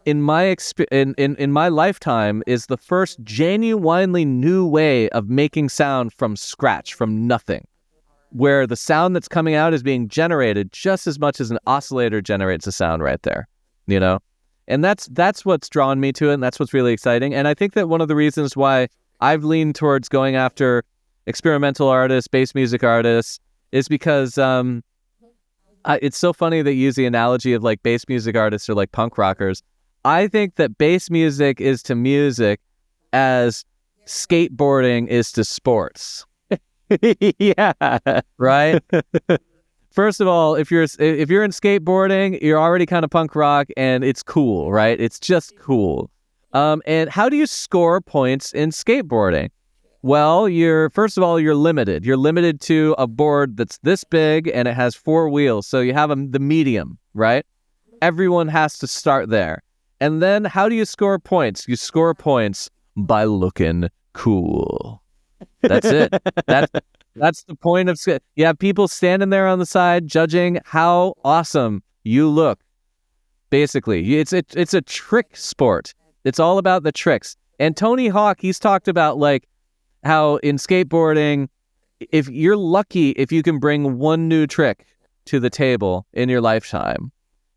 in my in my lifetime, is the first genuinely new way of making sound from scratch, from nothing, where the sound that's coming out is being generated just as much as an oscillator generates a sound right there, And that's what's drawn me to it, and that's what's really exciting. And I think that one of the reasons why I've leaned towards going after experimental artists, bass music artists, is because it's so funny that you use the analogy of like bass music artists or like punk rockers. I think that bass music is to music as skateboarding is to sports. Yeah. Right? First of all, if you're in skateboarding, you're already kind of punk rock, and it's cool, right? It's just cool. And how do you score points in skateboarding? Well, first of all, you're limited. You're limited to a board that's this big, and it has 4 wheels. So you have the medium, right? Everyone has to start there. And then how do you score points? You score points by looking cool. That's it. That's the point of skate. You have people standing there on the side judging how awesome you look. Basically, it's a trick sport. It's all about the tricks. And Tony Hawk, he's talked about like how in skateboarding, if you're lucky, if you can bring one new trick to the table in your lifetime.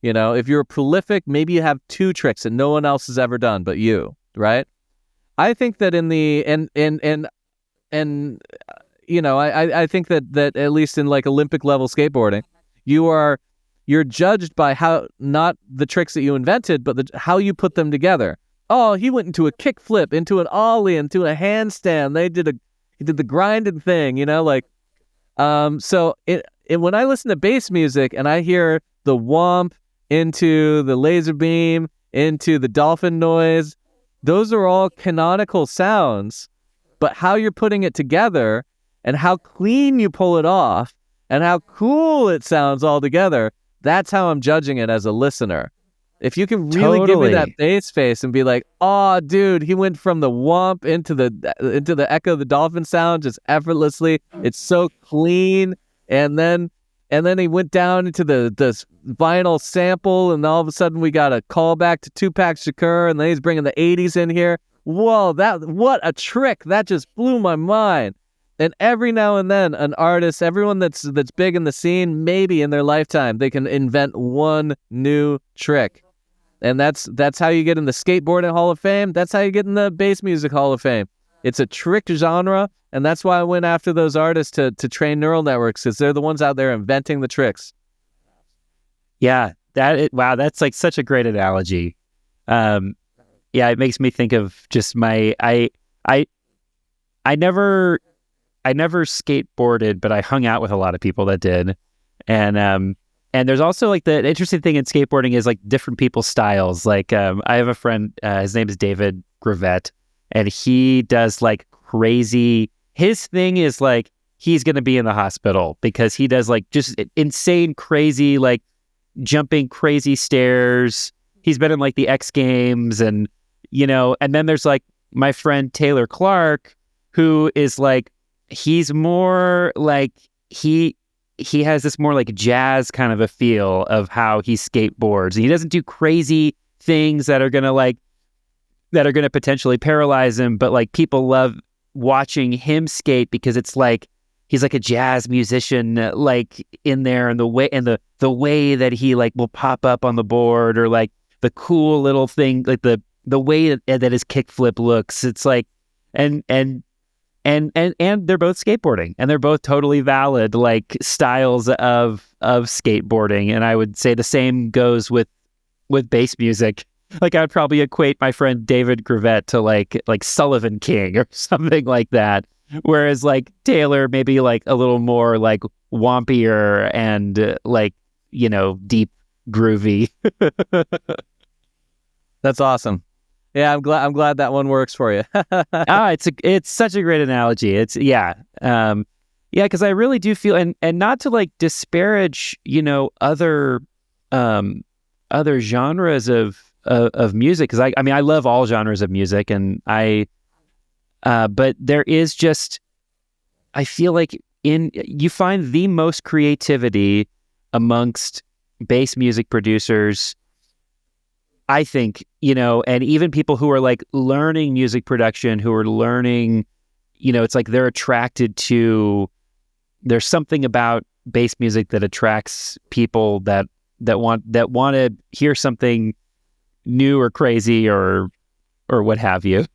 If you're prolific, maybe you have 2 tricks that no one else has ever done but you, right? I think that I think that at least in like Olympic level skateboarding, you're judged by how, not the tricks that you invented, but how you put them together. Oh, he went into a kickflip, into an ollie, into a handstand. He did the grinding thing, So when I listen to bass music and I hear the whomp into the laser beam, into the dolphin noise, those are all canonical sounds. But how you're putting it together and how clean you pull it off and how cool it sounds all together, that's how I'm judging it as a listener. If you can really give me that bass face and be like, oh, dude, he went from the whomp into the echo of the dolphin sound just effortlessly. It's so clean. And then he went down into the vinyl sample, and all of a sudden we got a callback to Tupac Shakur, and then he's bringing the 80s in here. Whoa, what a trick. That just blew my mind. And every now and then, an artist, everyone that's big in the scene, maybe in their lifetime, they can invent one new trick. And that's how you get in the skateboarding Hall of Fame. That's how you get in the bass music Hall of Fame. It's a trick genre, and that's why I went after those artists to train neural networks, because they're the ones out there inventing the tricks. Yeah, wow, that's like such a great analogy. Yeah, it makes me think of just I never skateboarded, but I hung out with a lot of people that did. And there's also like the interesting thing in skateboarding is like different people's styles. Like I have a friend, his name is David Gravett, and he does like crazy, his thing is like he's going to be in the hospital because he does like just insane, crazy, like jumping crazy stairs. He's been in like the X Games and then there's like my friend Taylor Clark, who is like, he's more like, he has this more like jazz kind of a feel of how he skateboards. And he doesn't do crazy things that are going to potentially paralyze him, but like people love watching him skate because it's like he's like a jazz musician like in there, and the way that he like will pop up on the board, or like the cool little thing, like the way that his kickflip looks. It's like and they're both skateboarding, and they're both totally valid like styles of skateboarding. And I would say the same goes with bass music. Like I would probably equate my friend David Gravett to like Sullivan King or something like that. Whereas like Taylor maybe like a little more like wompier and like, deep groovy. That's awesome. Yeah, I'm glad that one works for you. It's such a great analogy. It's because I really do feel, and not to like disparage, other genres of music, because I mean I love all genres of music, and but there is just, I feel like you find the most creativity amongst bass music producers, I think, and even people who are like learning music production, who are learning, it's like they're attracted to, there's something about bass music that attracts people that want to hear something new or crazy or what have you.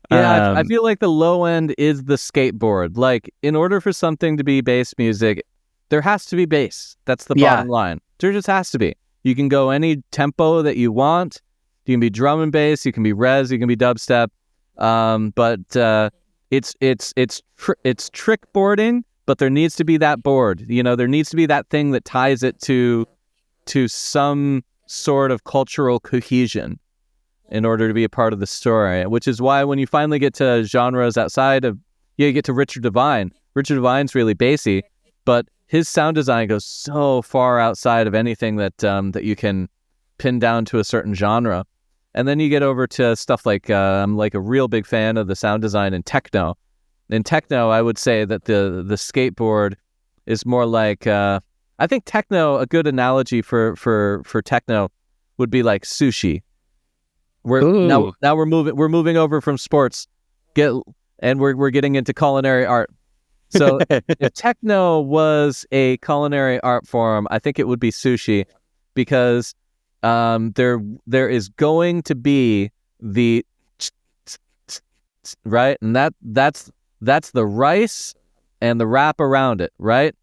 Yeah, I feel like the low end is the skateboard. Like, in order for something to be bass music, there has to be bass. That's the bottom line. There just has to be. You can go any tempo that you want. You can be drum and bass. You can be res. You can be dubstep. But it's trick boarding. But there needs to be that board. There needs to be that thing that ties it to some sort of cultural cohesion in order to be a part of the story. Which is why when you finally get to genres outside of, you get to Richard Devine. Richard Devine's really bassy, but his sound design goes so far outside of anything that you can pin down to a certain genre. And then you get over to stuff like, I'm like a real big fan of the sound design in techno. In techno, I would say that the skateboard is more like, I think techno, a good analogy for techno would be like sushi. Now we're moving over from sports, and we're getting into culinary art. So if techno was a culinary art form, I think it would be sushi, because there is going to be the right, and that's the rice and the wrap around it, right?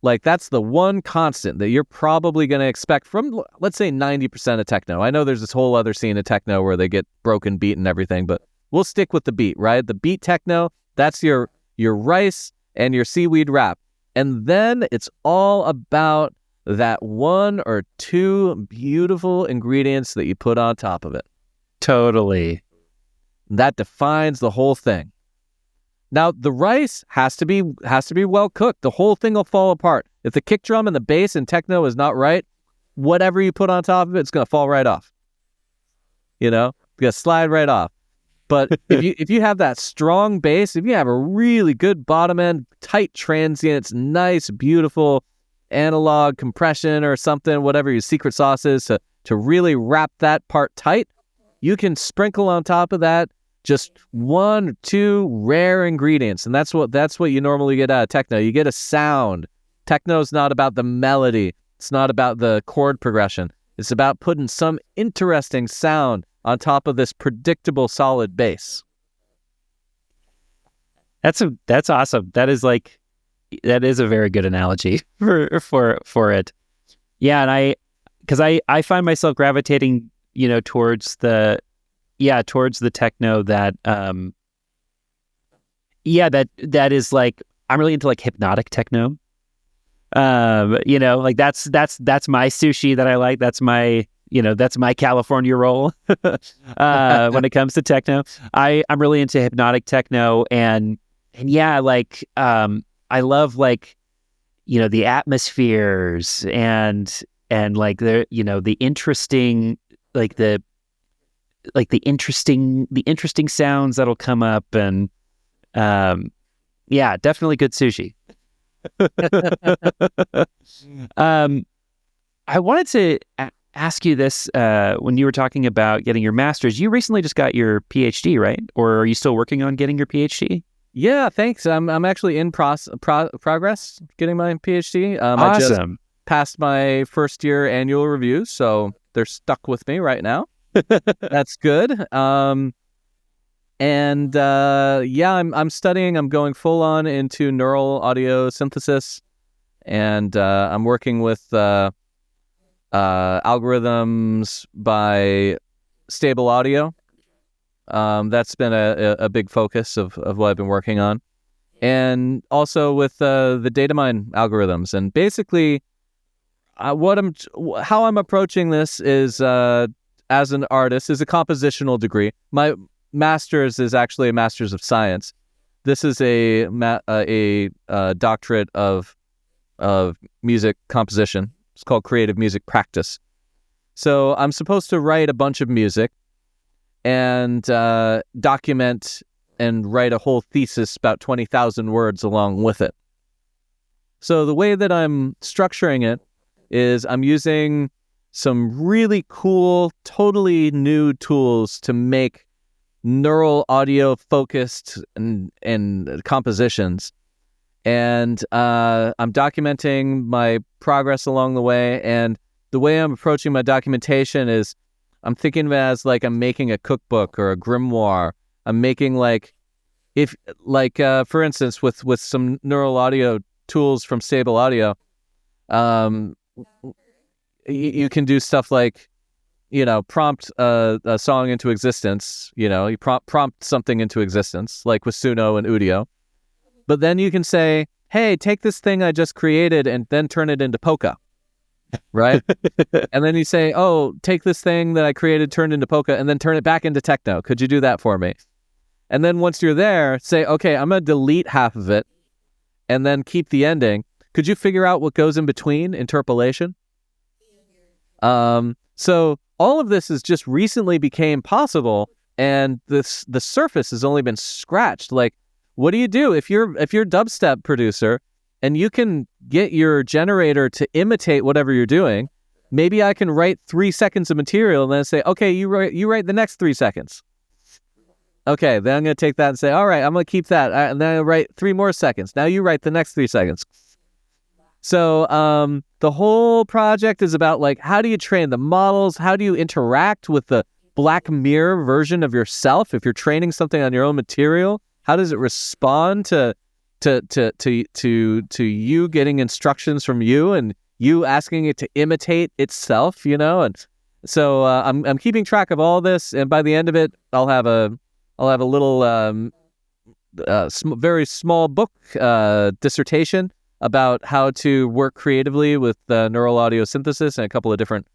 Like that's the one constant that you're probably going to expect from, let's say, 90% of techno. I know there's this whole other scene of techno where they get broken beat and everything, but we'll stick with the beat, right? The beat techno, that's your rice and your seaweed wrap. And then it's all about that one or two beautiful ingredients that you put on top of it. Totally. That defines the whole thing. Now, the rice has to be well cooked. The whole thing will fall apart. If the kick drum and the bass in techno is not right, whatever you put on top of it, it's going to fall right off. It's going to slide right off. But if you have that strong bass, if you have a really good bottom end, tight transients, nice, beautiful analog compression or something, whatever your secret sauce is to really wrap that part tight, you can sprinkle on top of that just one or two rare ingredients. And that's what you normally get out of techno. You get a sound. Techno is not about the melody. It's not about the chord progression. It's about putting some interesting sound on top of this predictable solid bass. That's awesome. That is a very good analogy for it. Yeah, and because I find myself gravitating, towards the techno that that is like, I'm really into like hypnotic techno. Like that's my sushi that I like. That's my California roll. When it comes to techno, I'm really into hypnotic techno, and yeah, like I love like the atmospheres and like the interesting the interesting sounds that'll come up, and yeah, definitely good sushi. I wanted to ask you this, when you were talking about getting your master's, you recently just got your PhD, right? Or are you still working on getting your PhD? Yeah, thanks. I'm actually in progress getting my PhD. Awesome. I just passed my first year annual review, so they're stuck with me right now. That's good. Yeah, I'm studying. I'm going full on into neural audio synthesis, and I'm working with algorithms by Stable Audio. That's been a big focus of what I've been working on, and also with the DataMind algorithms. And basically, how I'm approaching this is as an artist is a compositional degree. My master's is actually a master's of science. This is a doctorate of music composition. It's called creative music practice. So I'm supposed to write a bunch of music and document and write a whole thesis, about 20,000 words along with it. So the way that I'm structuring it is I'm using some really cool, totally new tools to make neural audio focused and compositions. And I'm documenting my progress along the way. And the way I'm approaching my documentation is I'm thinking of it as like I'm making a cookbook or a grimoire. I'm making for instance, with some neural audio tools from Stable Audio, you can do stuff like, prompt a song into existence. You prompt something into existence, like with Suno and Udio. But then you can say, hey, take this thing I just created and then turn it into polka, right? And then you say, oh, take this thing that I created, turn it into polka, and then turn it back into techno. Could you do that for me? And then once you're there, say, okay, I'm going to delete half of it and then keep the ending. Could you figure out what goes in between interpolation? So all of this has just recently became possible, and the surface has only been scratched. Like, what do you do if you're a dubstep producer and you can get your generator to imitate whatever you're doing? Maybe I can write 3 seconds of material and then say, okay, you write the next 3 seconds. Okay, then I'm going to take that and say, all right, I'm going to keep that. And then I'll write 3 more seconds. Now you write the next 3 seconds. So the whole project is about, like, how do you train the models? How do you interact with the Black Mirror version of yourself? If you're training something on your own material, how does it respond to you getting instructions from you and you asking it to imitate itself? And so I'm keeping track of all this, and by the end of it, I'll have a little very small book dissertation about how to work creatively with neural audio synthesis in a couple of different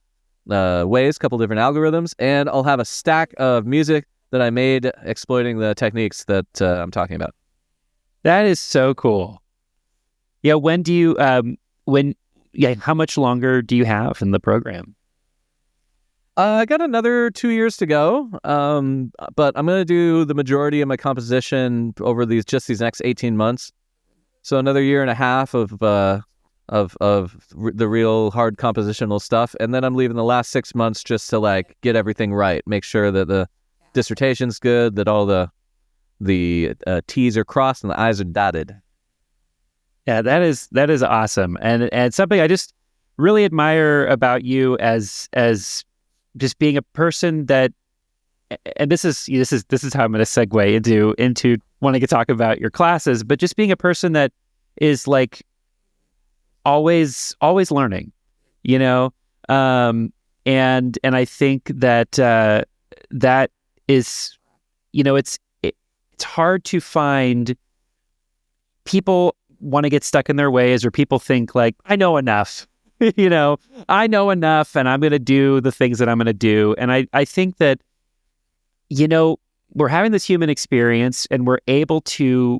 ways, couple different algorithms, and I'll have a stack of music that I made exploiting the techniques that I'm talking about. That is so cool. Yeah, how much longer do you have in the program? I got another 2 years to go, but I'm going to do the majority of my composition over these next 18 months. So another year and a half of the real hard compositional stuff, and then I'm leaving the last 6 months just to like get everything right, make sure that the dissertation's good, that all the T's are crossed and the I's are dotted. Yeah, that is awesome, and something I just really admire about you as just being a person that, and this is how I'm going to segue into wanting to talk about your classes, but just being a person that is like always learning, you know, and I think that that is, you know, it's hard to find people want to get stuck in their ways, or people think like, I know enough. You know, I know enough and I'm going to do the things that I'm going to do. And I think that, you know, we're having this human experience and we're able to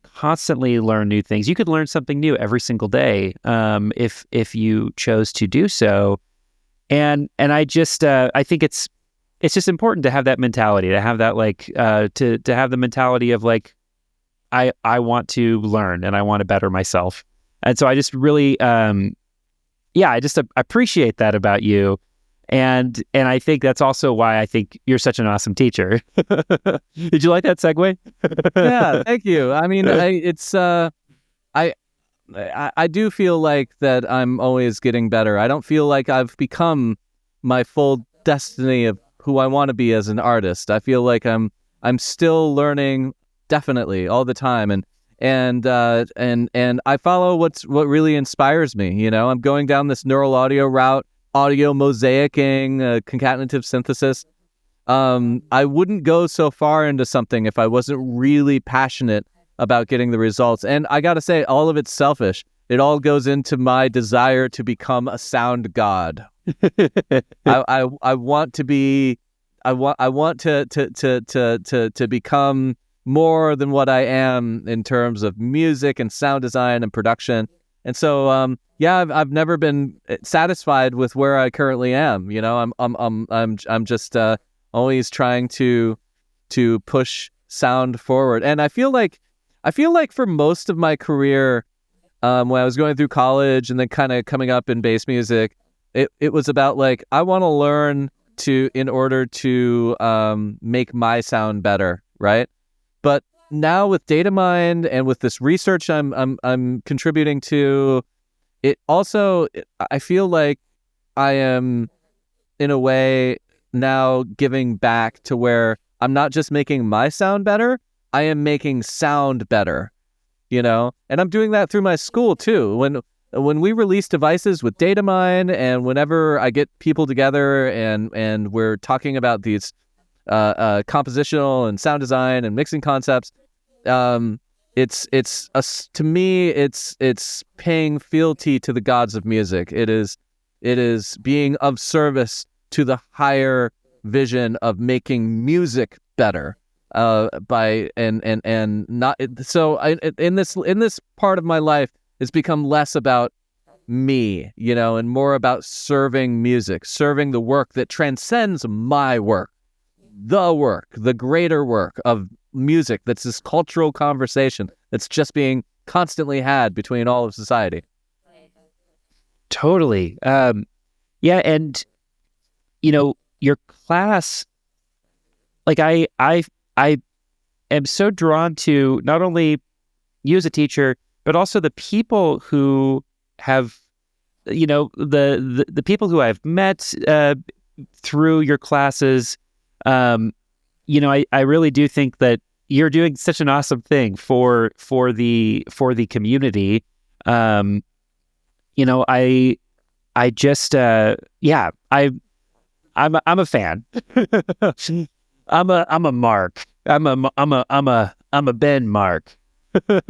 constantly learn new things. You could learn something new every single day if you chose to do so. And I just I think it's just important to have that mentality, to have that like to have the mentality of like, I want to learn and I want to better myself. And so I just really, I just appreciate that about you. And I think that's also why I think you're such an awesome teacher. Did you like that segue? Yeah, thank you. I mean, I do feel like that I'm always getting better. I don't feel like I've become my full destiny of who I want to be as an artist. I feel like I'm still learning, definitely, all the time. And I follow what really inspires me. You know, I'm going down this neural audio route, audio mosaicing, concatenative synthesis. I wouldn't go so far into something if I wasn't really passionate about getting the results. And I got to say, all of it's selfish. It all goes into my desire to become a sound god. I want to be. I want to become more than what I am in terms of music and sound design and production. And so, I've never been satisfied with where I currently am. You know, I'm just always trying to push sound forward. And I feel like for most of my career, when I was going through college and then kind of coming up in bass music, it was about like, I want to learn in order to make my sound better, right? But now with DataMind and with this research I'm contributing to, it also, I feel like I am in a way now giving back to where I'm not just making my sound better, I am making sound better, you know? And I'm doing that through my school too. When we release devices with DataMind, and whenever I get people together and we're talking about these compositional and sound design and mixing concepts, to me it's paying fealty to the gods of music. It is being of service to the higher vision of making music better. In this part of my life, it's become less about me, you know, and more about serving music, serving the work that transcends my work, the greater work of music. That's this cultural conversation that's just being constantly had between all of society. Totally. And you know, your class, like I am so drawn to not only you as a teacher, but also the people who have, you know, the people who I've met through your classes. You know, I really do think that you're doing such an awesome thing for the community. You know, I just I'm a fan. I'm a Mark. I'm a Ben Mark. Like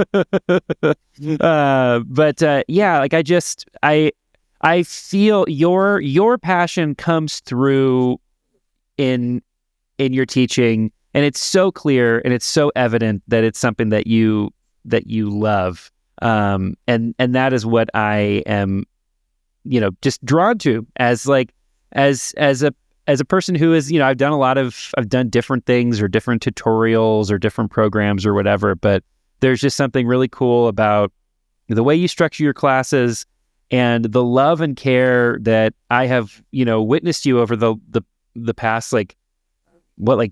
I feel your passion comes through in your teaching, and it's so clear and it's so evident that it's something that you love. And that is what I am, you know, just drawn to as like as a person who is, I've done different things or different tutorials or different programs or whatever, but there's just something really cool about the way you structure your classes and the love and care that I have, witnessed you over the past, like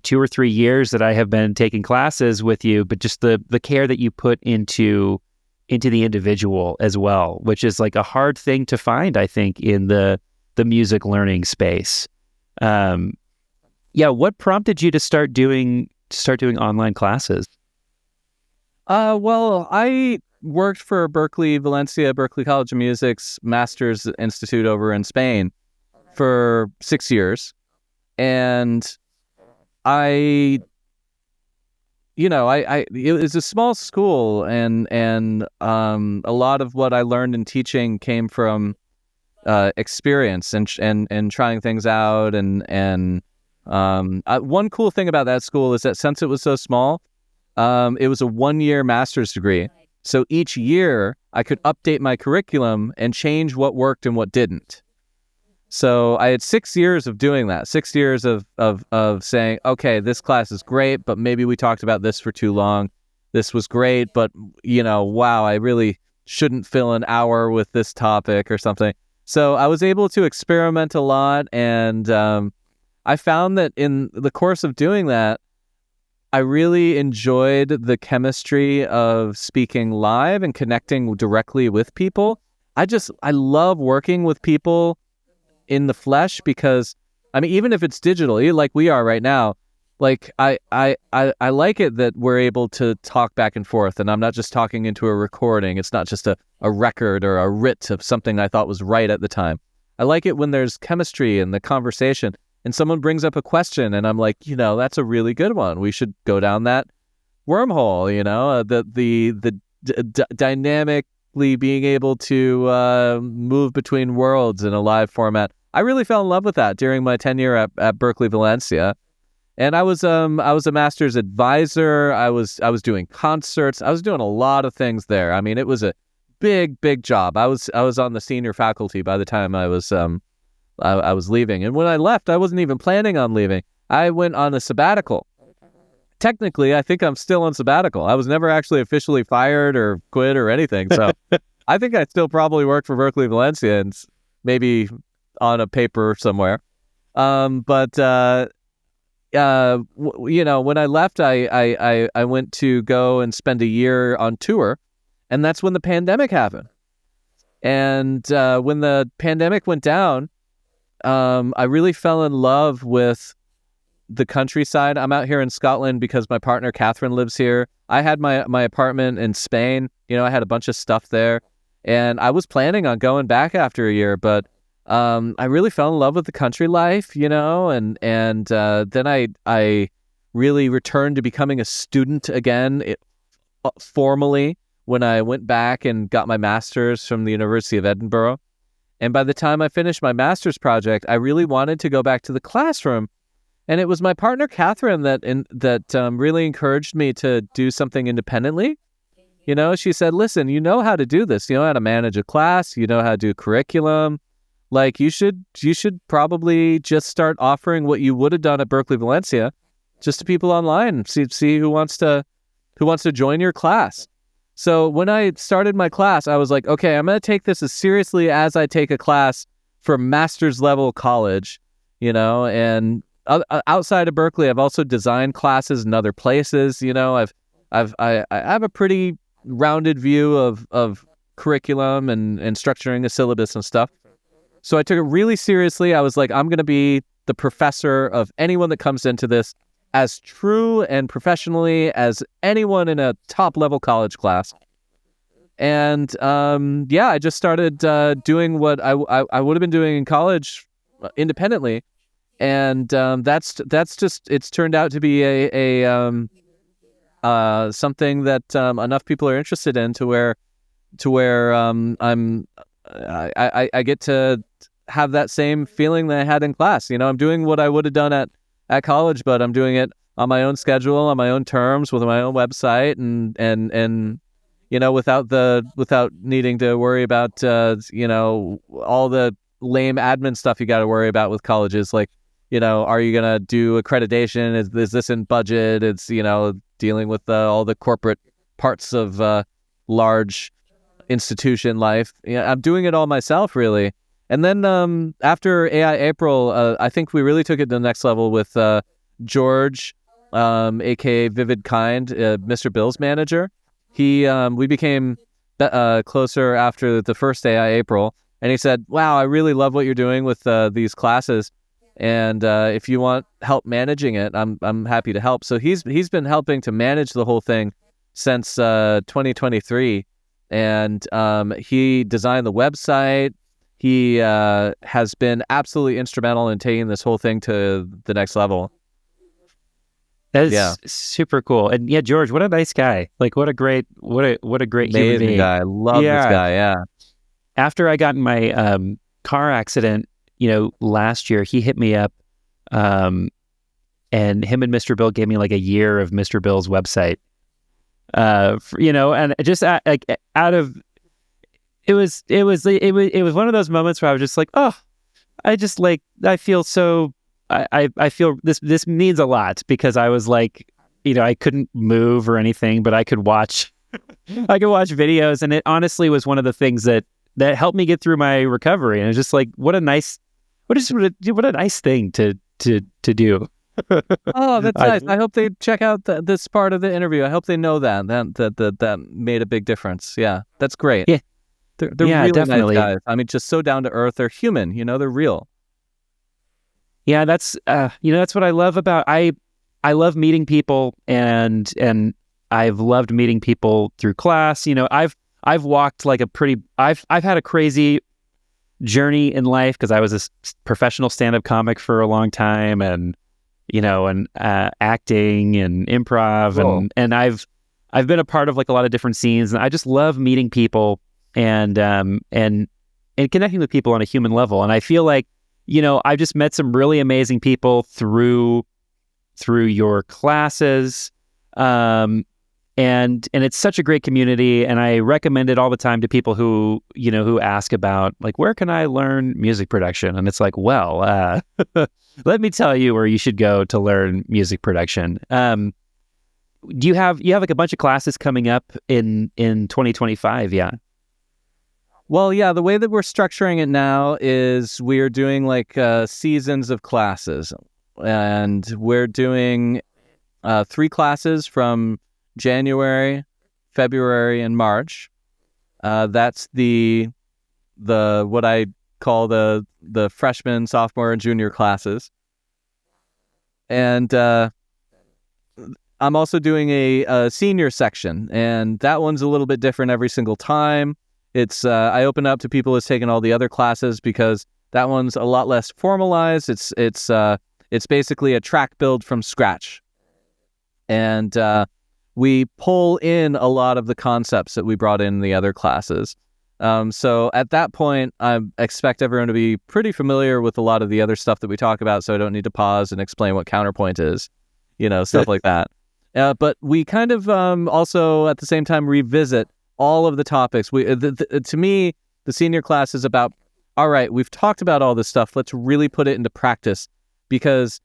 2 or 3 years that I have been taking classes with you, but just the care that you put into the individual as well, which is like a hard thing to find, I think, in the music learning space. What prompted you to start doing online classes? Well, I worked for Berkeley College of Music's Master's Institute over in Spain for 6 years. And it was a small school, and a lot of what I learned in teaching came from experience and trying things out. And one cool thing about that school is that since it was so small, it was a 1-year master's degree. So each year I could update my curriculum and change what worked and what didn't. So I had 6 years of doing that, 6 years of saying, okay, this class is great, but maybe we talked about this for too long. This was great, but, wow, I really shouldn't fill an hour with this topic or something. So I was able to experiment a lot, and I found that in the course of doing that, I really enjoyed the chemistry of speaking live and connecting directly with people. I love working with people in the flesh, because even if it's digitally like we are right now, like I like it that we're able to talk back and forth, and I'm not just talking into a recording. It's not just a record or a writ of something I thought was right at the time. I like it when there's chemistry in the conversation and someone brings up a question and I'm like, that's a really good one. We should go down that wormhole, the dynamically being able to move between worlds in a live format. I really fell in love with that during my tenure at Berkeley Valencia. And I was a master's advisor. I was doing concerts. I was doing a lot of things there. It was a big job. I was on the senior faculty by the time I was leaving. And when I left, I wasn't even planning on leaving. I went on a sabbatical. Technically, I think I'm still on sabbatical. I was never actually officially fired or quit or anything. So I think I still probably work for Berkeley Valencia and maybe on a paper somewhere. When I left, I went to go and spend a year on tour, and that's when the pandemic happened. And when the pandemic went down, I really fell in love with the countryside. I'm out here in Scotland because my partner Catherine lives here. I had my apartment in Spain. I had a bunch of stuff there, and I was planning on going back after a year, but I really fell in love with the country life, and then I really returned to becoming a student again, formally, when I went back and got my master's from the University of Edinburgh. And by the time I finished my master's project, I really wanted to go back to the classroom. And it was my partner Catherine that really encouraged me to do something independently. She said, "Listen, you know how to do this. You know how to manage a class. You know how to do curriculum. Like you should probably just start offering what you would have done at Berkeley Valencia, just to people online. See who wants to join your class." So when I started my class, I was like, okay, I'm going to take this as seriously as I take a class for master's level college, and outside of Berkeley, I've also designed classes in other places. I have a pretty rounded view of curriculum and structuring a syllabus and stuff. So I took it really seriously. I was like, I'm going to be the professor of anyone that comes into this, as true and professionally as anyone in a top-level college class. And I just started doing what I would have been doing in college independently, and that's just, it's turned out to be a something that enough people are interested in to where I get to have that same feeling that I had in class. I'm doing what I would have done at college, but I'm doing it on my own schedule, on my own terms, with my own website, and without needing to worry about all the lame admin stuff you got to worry about with colleges, like, are you going to do accreditation? Is this in budget? It's, dealing with all the corporate parts of large institution life. Yeah, I'm doing it all myself, really. And then after AI April, I think we really took it to the next level with George, aka Vivid Kind, Mr. Bill's manager. We became closer after the first AI April, and he said, "Wow, I really love what you're doing with these classes, and if you want help managing it, I'm happy to help." So he's been helping to manage the whole thing since 2023, and he designed the website. He has been absolutely instrumental in taking this whole thing to the next level. That is super cool. And yeah, George, what a nice guy. Like, what a great Amazing human being. guy. I love this guy. Yeah. After I got in my car accident, last year, he hit me up, and him and Mr. Bill gave me like a year of Mr. Bill's website. And just out of it was one of those moments where I was just like, oh, I feel so. I feel this means a lot, because I was like, I couldn't move or anything, but I could watch videos, and it honestly was one of the things that helped me get through my recovery. And it's just like, what a nice thing to do. Oh, that's nice. I hope they check out this part of the interview. I hope they know that made a bbig difference. Yeah, that's great. Yeah, they're really definitely nice guys. I mean, just so down to earth. They're human. They're real. Yeah, that's what I love about I love meeting people, and I've loved meeting people through class. I've walked like I've had a crazy journey in life, because I was a professional stand-up comic for a long time, and acting and improv. Cool. and I've been a part of like a lot of different scenes, and I just love meeting people and connecting with people on a human level. And I feel like, I've just met some really amazing people through your classes. And it's such a great community, and I recommend it all the time to people who ask about, like, where can I learn music production? And it's like, well, let me tell you where you should go to learn music production. Do you have like a bunch of classes coming up in 2025? Yeah. Well, yeah, the way that we're structuring it now is we're doing like seasons of classes, and we're doing 3 classes from January, February, and March. That's the what I call the freshman, sophomore, and junior classes. And I'm also doing a senior section, and that one's a little bit different every single time. It's I open up to people who's taken all the other classes, because that one's a lot less formalized. It's basically a track build from scratch, and we pull in a lot of the concepts that we brought in the other classes. So at that point, I expect everyone to be pretty familiar with a lot of the other stuff that we talk about, so I don't need to pause and explain what counterpoint is, stuff like that. But we kind of also at the same time revisit all of the topics. To me, the senior class is about, all right, we've talked about all this stuff. Let's really put it into practice, because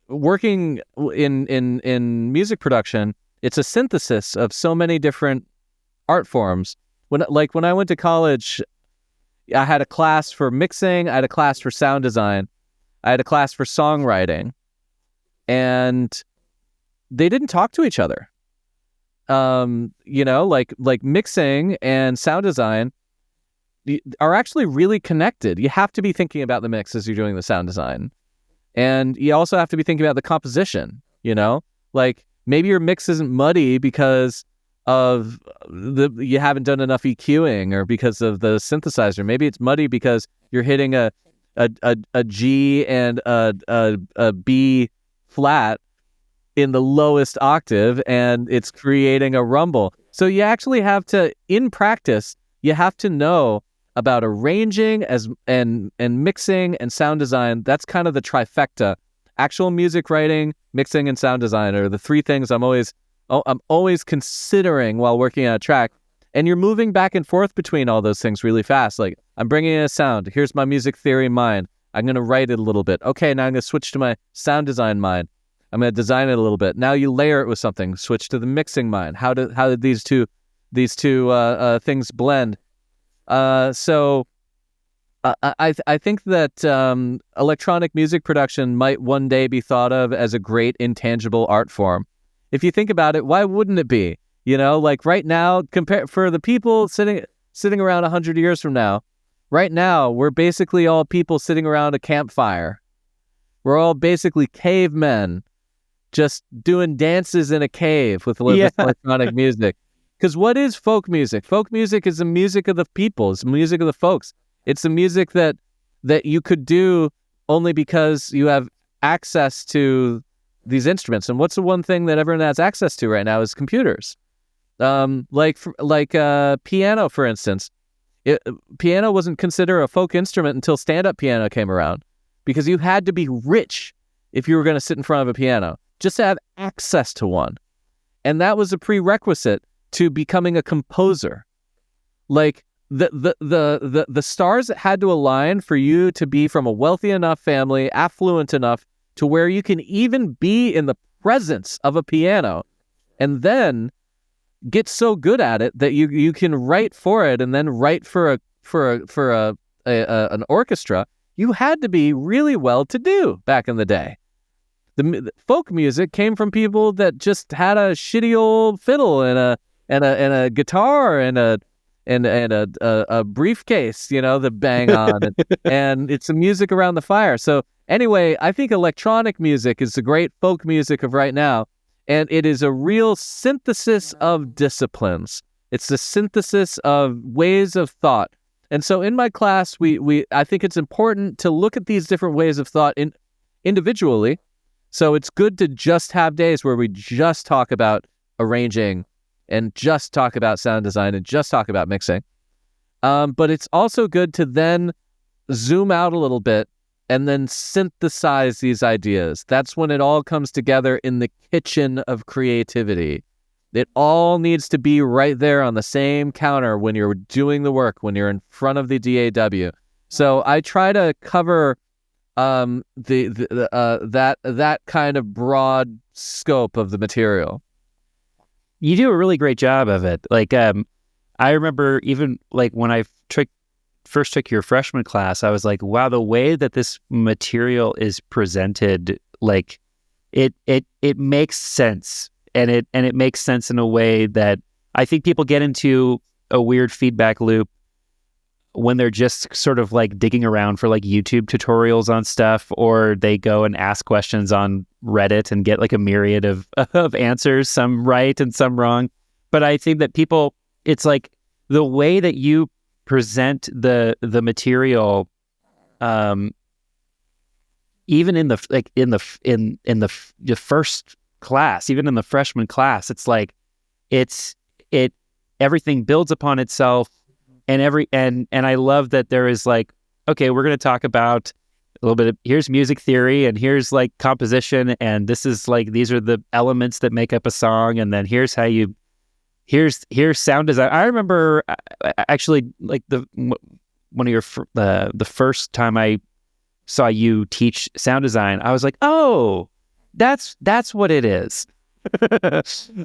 working in music production, it's a synthesis of so many different art forms. When I went to college, I had a class for mixing, I had a class for sound design, I had a class for songwriting, and they didn't talk to each other. Like mixing and sound design are actually really connected. You have to be thinking about the mix as you're doing the sound design. And you also have to be thinking about the composition, like maybe your mix isn't muddy because of you haven't done enough EQing, or because of the synthesizer. Maybe it's muddy because you're hitting a G and a B flat in the lowest octave, and it's creating a rumble. So you actually have to, in practice, you have to know about arranging and mixing and sound design. That's kind of the trifecta. Actual music writing, mixing, and sound design are the 3 things I'm always considering while working on a track. And you're moving back and forth between all those things really fast. Like, I'm bringing in a sound. Here's my music theory mind. I'm going to write it a little bit. Okay, now I'm going to switch to my sound design mind. I'm going to design it a little bit. Now you layer it with something. Switch to the mixing mind. How did these two things blend? So I think that electronic music production might one day be thought of as a great intangible art form. If you think about it, why wouldn't it be? Like right now, for the people sitting around 100 years from now, right now, we're basically all people sitting around a campfire. We're all basically cavemen just doing dances in a cave with electronic music. Because what is folk music? Folk music is the music of the people. It's the music of the folks. It's the music that you could do only because you have access to these instruments. And what's the one thing that everyone has access to right now is computers. Like piano, for instance. Piano wasn't considered a folk instrument until stand-up piano came around, because you had to be rich if you were going to sit in front of a piano, just to have access to one. And that was a prerequisite to becoming a composer. Like the stars that had to align for you to be from a wealthy enough family, affluent enough to where you can even be in the presence of a piano, and then get so good at it that you can write for it and then write for an orchestra. You had to be really well-to-do back in the day. The folk music came from people that just had a shitty old fiddle and a guitar and a briefcase, to bang on, and it's the music around the fire. So anyway, I think electronic music is the great folk music of right now. And it is a real synthesis of disciplines. It's the synthesis of ways of thought. And so in my class, I think it's important to look at these different ways of thought individually. So it's good to just have days where we just talk about arranging and just talk about sound design and just talk about mixing. But it's also good to then zoom out a little bit and then synthesize these ideas. That's when it all comes together in the kitchen of creativity. It all needs to be right there on the same counter when you're doing the work, when you're in front of the DAW. So I try to cover that kind of broad scope of the material. You do a really great job of it. Like, I remember even like when I first took your freshman class, I was like, wow, the way that this material is presented, like it makes sense. And it makes sense in a way that I think people get into a weird feedback loop when they're just sort of like digging around for like YouTube tutorials on stuff, or they go and ask questions on Reddit and get like a myriad of answers, some right and some wrong. But I think that people, it's like the way that you present the material, even in the first class, even in the freshman class, it's like everything builds upon itself, and I love that there is like, okay, we're going to talk about a little bit of, here's music theory, and here's like composition, and this is like, these are the elements that make up a song, and then here's how you here's sound design. I remember actually like one of your the first time I saw you teach sound design, I was like, oh, that's what it is.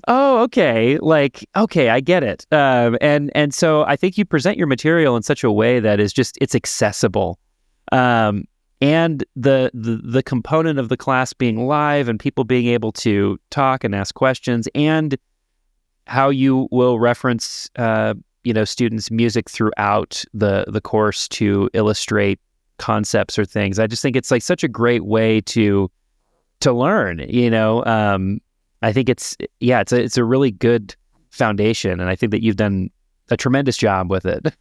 Oh, okay. Like, okay, I get it. And so I think you present your material in such a way that is just, it's accessible. And the component of the class being live and people being able to talk and ask questions, and how you will reference, students' music throughout the course to illustrate concepts or things. I just think it's like such a great way to learn, I think it's a really good foundation, and I think that you've done a tremendous job with it.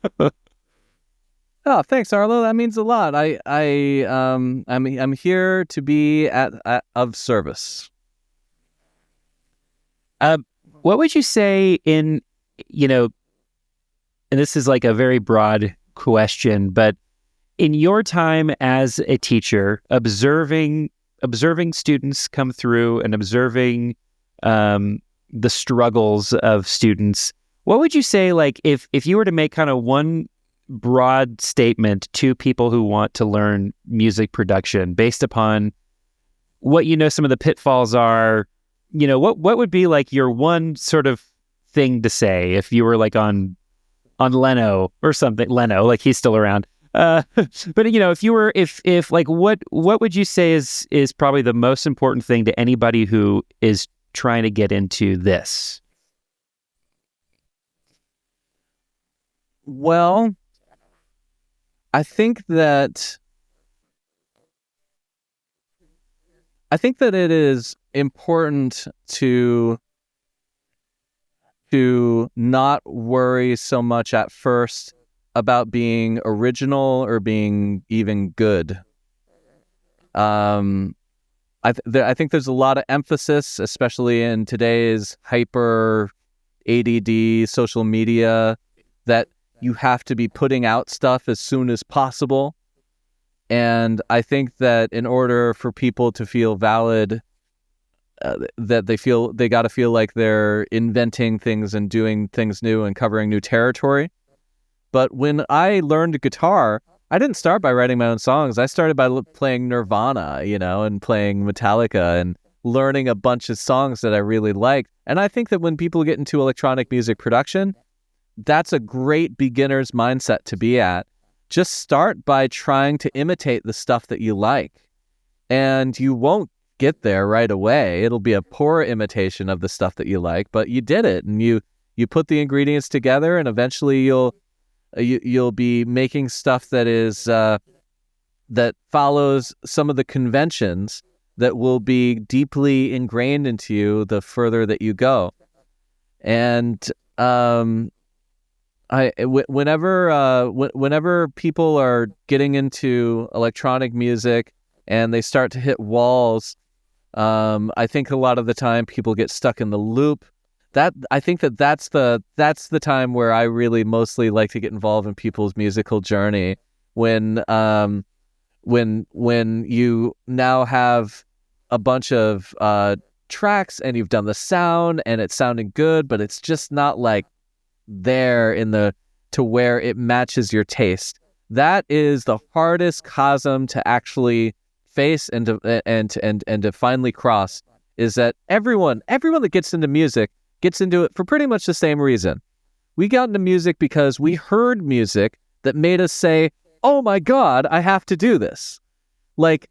Oh, thanks, Arlo. That means a lot. I'm here to be of service. What would you say and this is like a very broad question, but in your time as a teacher, observing students come through and observing the struggles of students, What would you say, like, if you were to make kind of one broad statement to people who want to learn music production based upon what some of the pitfalls are, what would be like your one sort of thing to say if you were like on Leno or something? Leno, like he's still around. But if you were, if like, what would you say is probably the most important thing to anybody who is trying to get into this? Well, I think that it is important to not worry so much at first about being original or being even good. I think there's a lot of emphasis, especially in today's hyper ADD social media, that you have to be putting out stuff as soon as possible. And I think that in order for people to feel valid, that they got to feel like they're inventing things and doing things new and covering new territory. But when I learned guitar, I didn't start by writing my own songs. I started by playing Nirvana, and playing Metallica and learning a bunch of songs that I really liked. And I think that when people get into electronic music production, that's a great beginner's mindset to be at. Just start by trying to imitate the stuff that you like. And you won't get there right away. It'll be a poor imitation of the stuff that you like, but you did it, and you put the ingredients together, and eventually you'll be making stuff that is that follows some of the conventions that will be deeply ingrained into you the further that you go. And whenever people are getting into electronic music and they start to hit walls, I think a lot of the time people get stuck in the loop. I think that's the time where I really mostly like to get involved in people's musical journey. When you now have a bunch of tracks and you've done the sound and it's sounding good, but it's just not like there to where it matches your taste. That is the hardest chasm to actually face and to finally cross. Is that everyone that gets into music gets into it for pretty much the same reason. We got into music because we heard music that made us say, "Oh my God, I have to do this." Like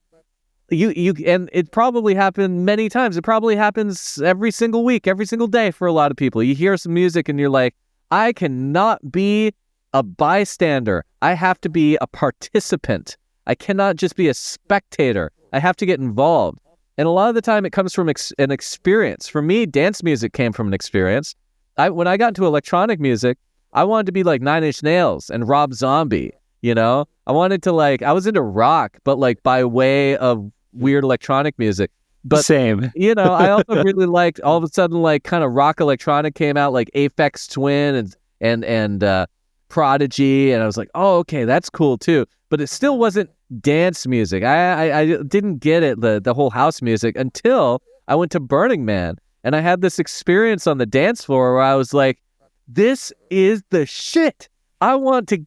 you and it probably happened many times. It probably happens every single week, every single day for a lot of people. You hear some music and you're like, I cannot be a bystander. I have to be a participant. I cannot just be a spectator. I have to get involved. And a lot of the time it comes from an experience. For me, dance music came from an experience. When I got into electronic music, I wanted to be like Nine Inch Nails and Rob Zombie, I wanted to I was into rock, but like by way of weird electronic music. But same. I also really liked, all of a sudden, like kind of rock electronic came out, like Aphex Twin and Prodigy, and I was like, oh, okay, that's cool too. But it still wasn't dance music. I didn't get it, the whole house music, until I went to Burning Man, and I had this experience on the dance floor where I was like, this is the shit. I want to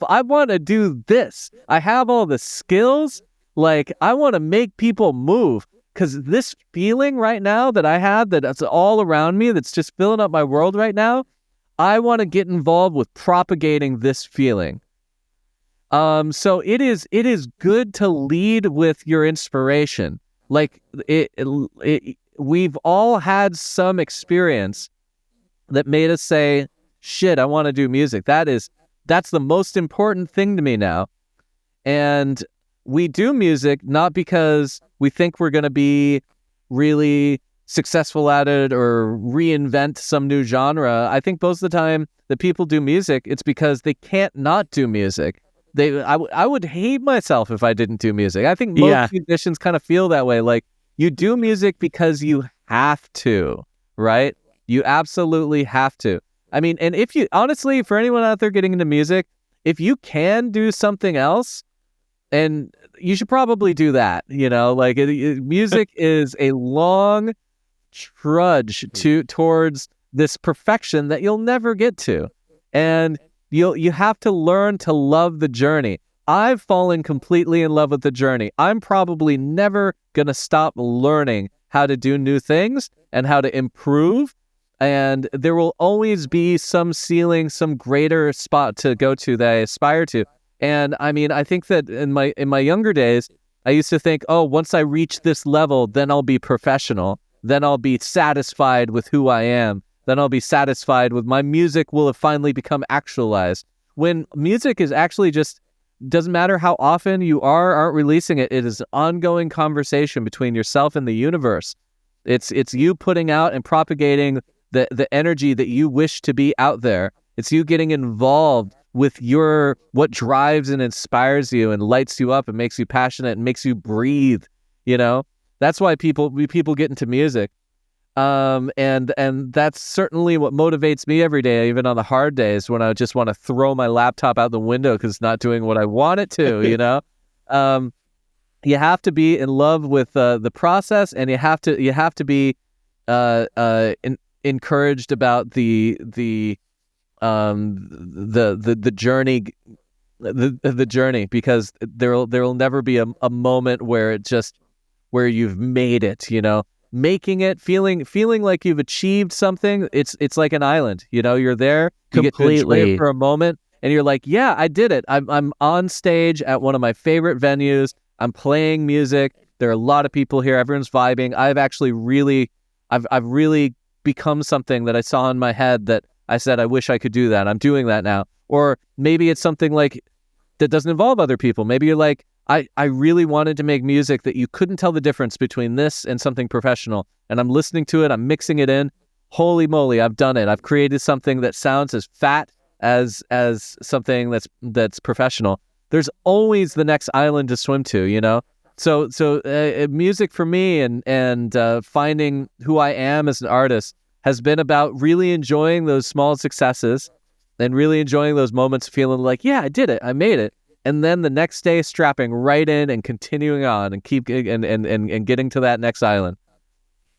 I want to do this. I have all the skills. Like, I want to make people move. Because this feeling right now that I have, that's all around me, that's just filling up my world right now, I want to get involved with propagating this feeling. So it is good to lead with your inspiration. Like we've all had some experience that made us say, "Shit, I want to do music." That's the most important thing to me now. And we do music not because we think we're going to be really successful at it or reinvent some new genre. I think most of the time that people do music, it's because they can't not do music. I would hate myself if I didn't do music. I think most musicians kind of feel that way. Like, you do music because you have to, right? You absolutely have to. I mean, and if you, honestly, for anyone out there getting into music, if you can do something else, and you should probably do that, music is a long trudge towards this perfection that you'll never get to. And you have to learn to love the journey. I've fallen completely in love with the journey. I'm probably never going to stop learning how to do new things and how to improve. And there will always be some ceiling, some greater spot to go to that I aspire to. And I mean, I think that in my younger days, I used to think, oh, once I reach this level, then I'll be professional. Then I'll be satisfied with who I am. Then I'll be satisfied with my music will have finally become actualized. When music is actually just, doesn't matter how often you aren't releasing it, it is an ongoing conversation between yourself and the universe. It's you putting out and propagating the energy that you wish to be out there. It's you getting involved with what drives and inspires you and lights you up and makes you passionate and makes you breathe. That's why people get into music. And that's certainly what motivates me every day, even on the hard days when I just want to throw my laptop out the window because it's not doing what I want it to, You have to be in love with the process, and you have to be encouraged about the journey, the journey, because there will never be a moment where where you've made it, making it, feeling like you've achieved something. It's like an island, you're there, you Completely. get to enjoy it for a moment, and you're like, yeah, I did it. I'm on stage at one of my favorite venues. I'm playing music. There are a lot of people here. Everyone's vibing. I've really become something that I saw in my head that I said, I wish I could do that. I'm doing that now. Or maybe it's something like that doesn't involve other people. Maybe you're like, I really wanted to make music that you couldn't tell the difference between this and something professional. And I'm listening to it. I'm mixing it in. Holy moly, I've done it. I've created something that sounds as fat as something that's professional. There's always the next island to swim to, So music for me and finding who I am as an artist has been about really enjoying those small successes and really enjoying those moments, feeling like, yeah, I did it. I made it. And then the next day, strapping right in and continuing on and keep and getting to that next island.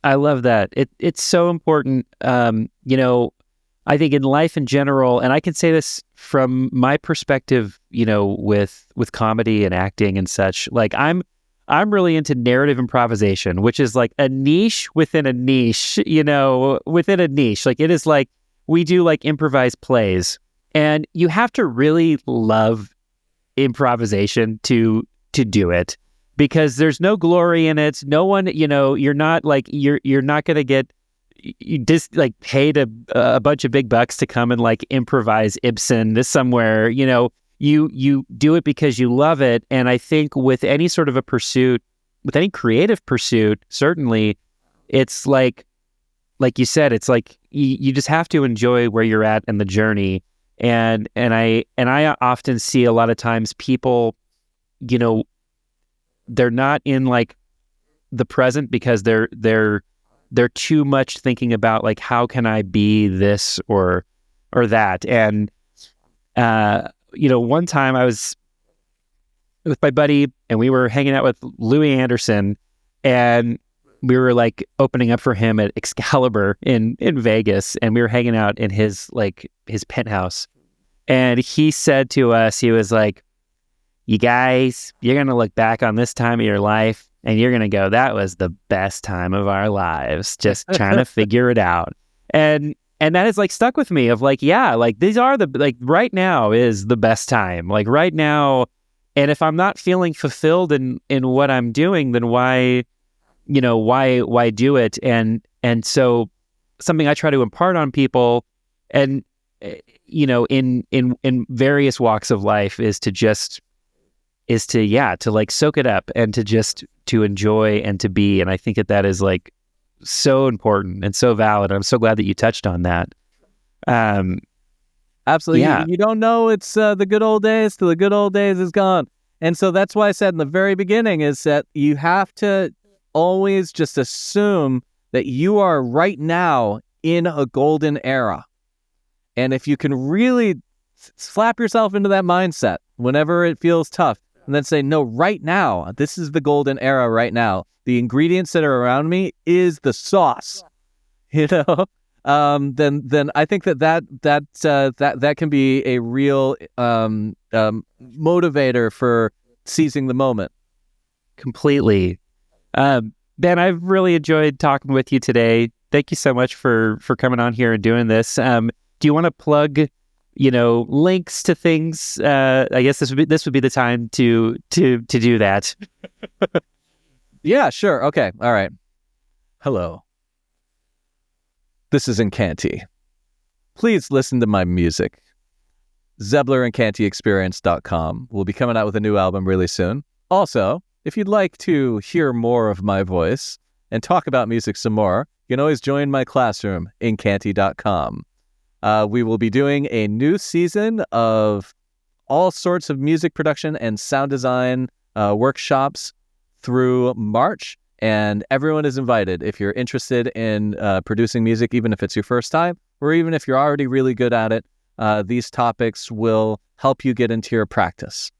I love that. It's so important. I think in life in general, and I can say this from my perspective, with comedy and acting and such. Like I'm really into narrative improvisation, which is like a niche within a niche, within a niche. Like it is like we do like improvised plays, and you have to really love improvisation to do it, because there's no glory in it. No one, you're not like you're not going to get just like paid a bunch of big bucks to come and like improvise Ibsen this somewhere. You do it because you love it. And I think with any sort of a pursuit, with any creative pursuit, certainly it's like you said, it's like you just have to enjoy where you're at and the journey. And I often see a lot of times people, they're not in like the present because they're too much thinking about like, how can I be this or that? And one time I was with my buddy and we were hanging out with Louis Anderson, and we were like opening up for him at Excalibur in Vegas, and we were hanging out in his penthouse. And he said to us, he was like, you guys, you're going to look back on this time of your life and you're going to go, that was the best time of our lives, just trying to figure it out. And that has like stuck with me of like, yeah, like these are right now is the best time, like right now. And if I'm not feeling fulfilled in what I'm doing, then why do it? And so something I try to impart on people, and in various walks of life, is to like soak it up and to enjoy and to be. And I think that is like so important and so valid. I'm so glad that you touched on that. Absolutely. Yeah. You don't know it's the good old days till the good old days is gone. And so that's why I said in the very beginning is that you have to always just assume that you are right now in a golden era. And if you can really slap yourself into that mindset whenever it feels tough, and then say, no, right now, this is the golden era right now. The ingredients that are around me is the sauce. then I think that can be a real motivator for seizing the moment. Completely. Ben, I've really enjoyed talking with you today. Thank you so much for coming on here and doing this. Do you want to plug, links to things? I guess this would be the time to do that. Yeah, sure. Okay. All right. Hello. This is Encanti. Please listen to my music. Zebbler Encanti Experience.com. We'll be coming out with a new album really soon. Also, if you'd like to hear more of my voice and talk about music some more, you can always join my classroom, Encanti.com. We will be doing a new season of all sorts of music production and sound design workshops through March, and everyone is invited if you're interested in producing music, even if it's your first time, or even if you're already really good at it. These topics will help you get into your practice.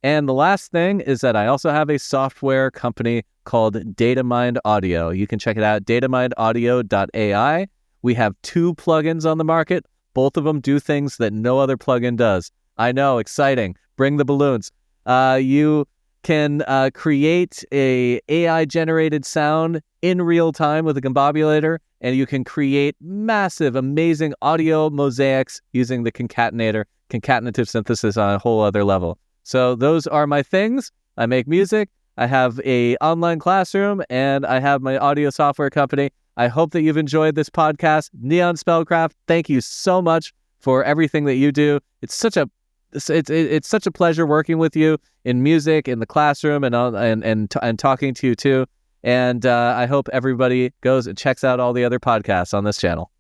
And the last thing is that I also have a software company called DataMind Audio. You can check it out, datamindaudio.ai. We have 2 plugins on the market. Both of them do things that no other plugin does. I know, exciting. Bring the balloons. You can create a AI-generated sound in real time with a combobulator, and you can create massive, amazing audio mosaics using the concatenative synthesis on a whole other level. So those are my things. I make music, I have a online classroom, and I have my audio software company. I hope that you've enjoyed this podcast. Neon Spellcraft, thank you so much for everything that you do. It's such a pleasure working with you in music, in the classroom, and talking to you too. And I hope everybody goes and checks out all the other podcasts on this channel.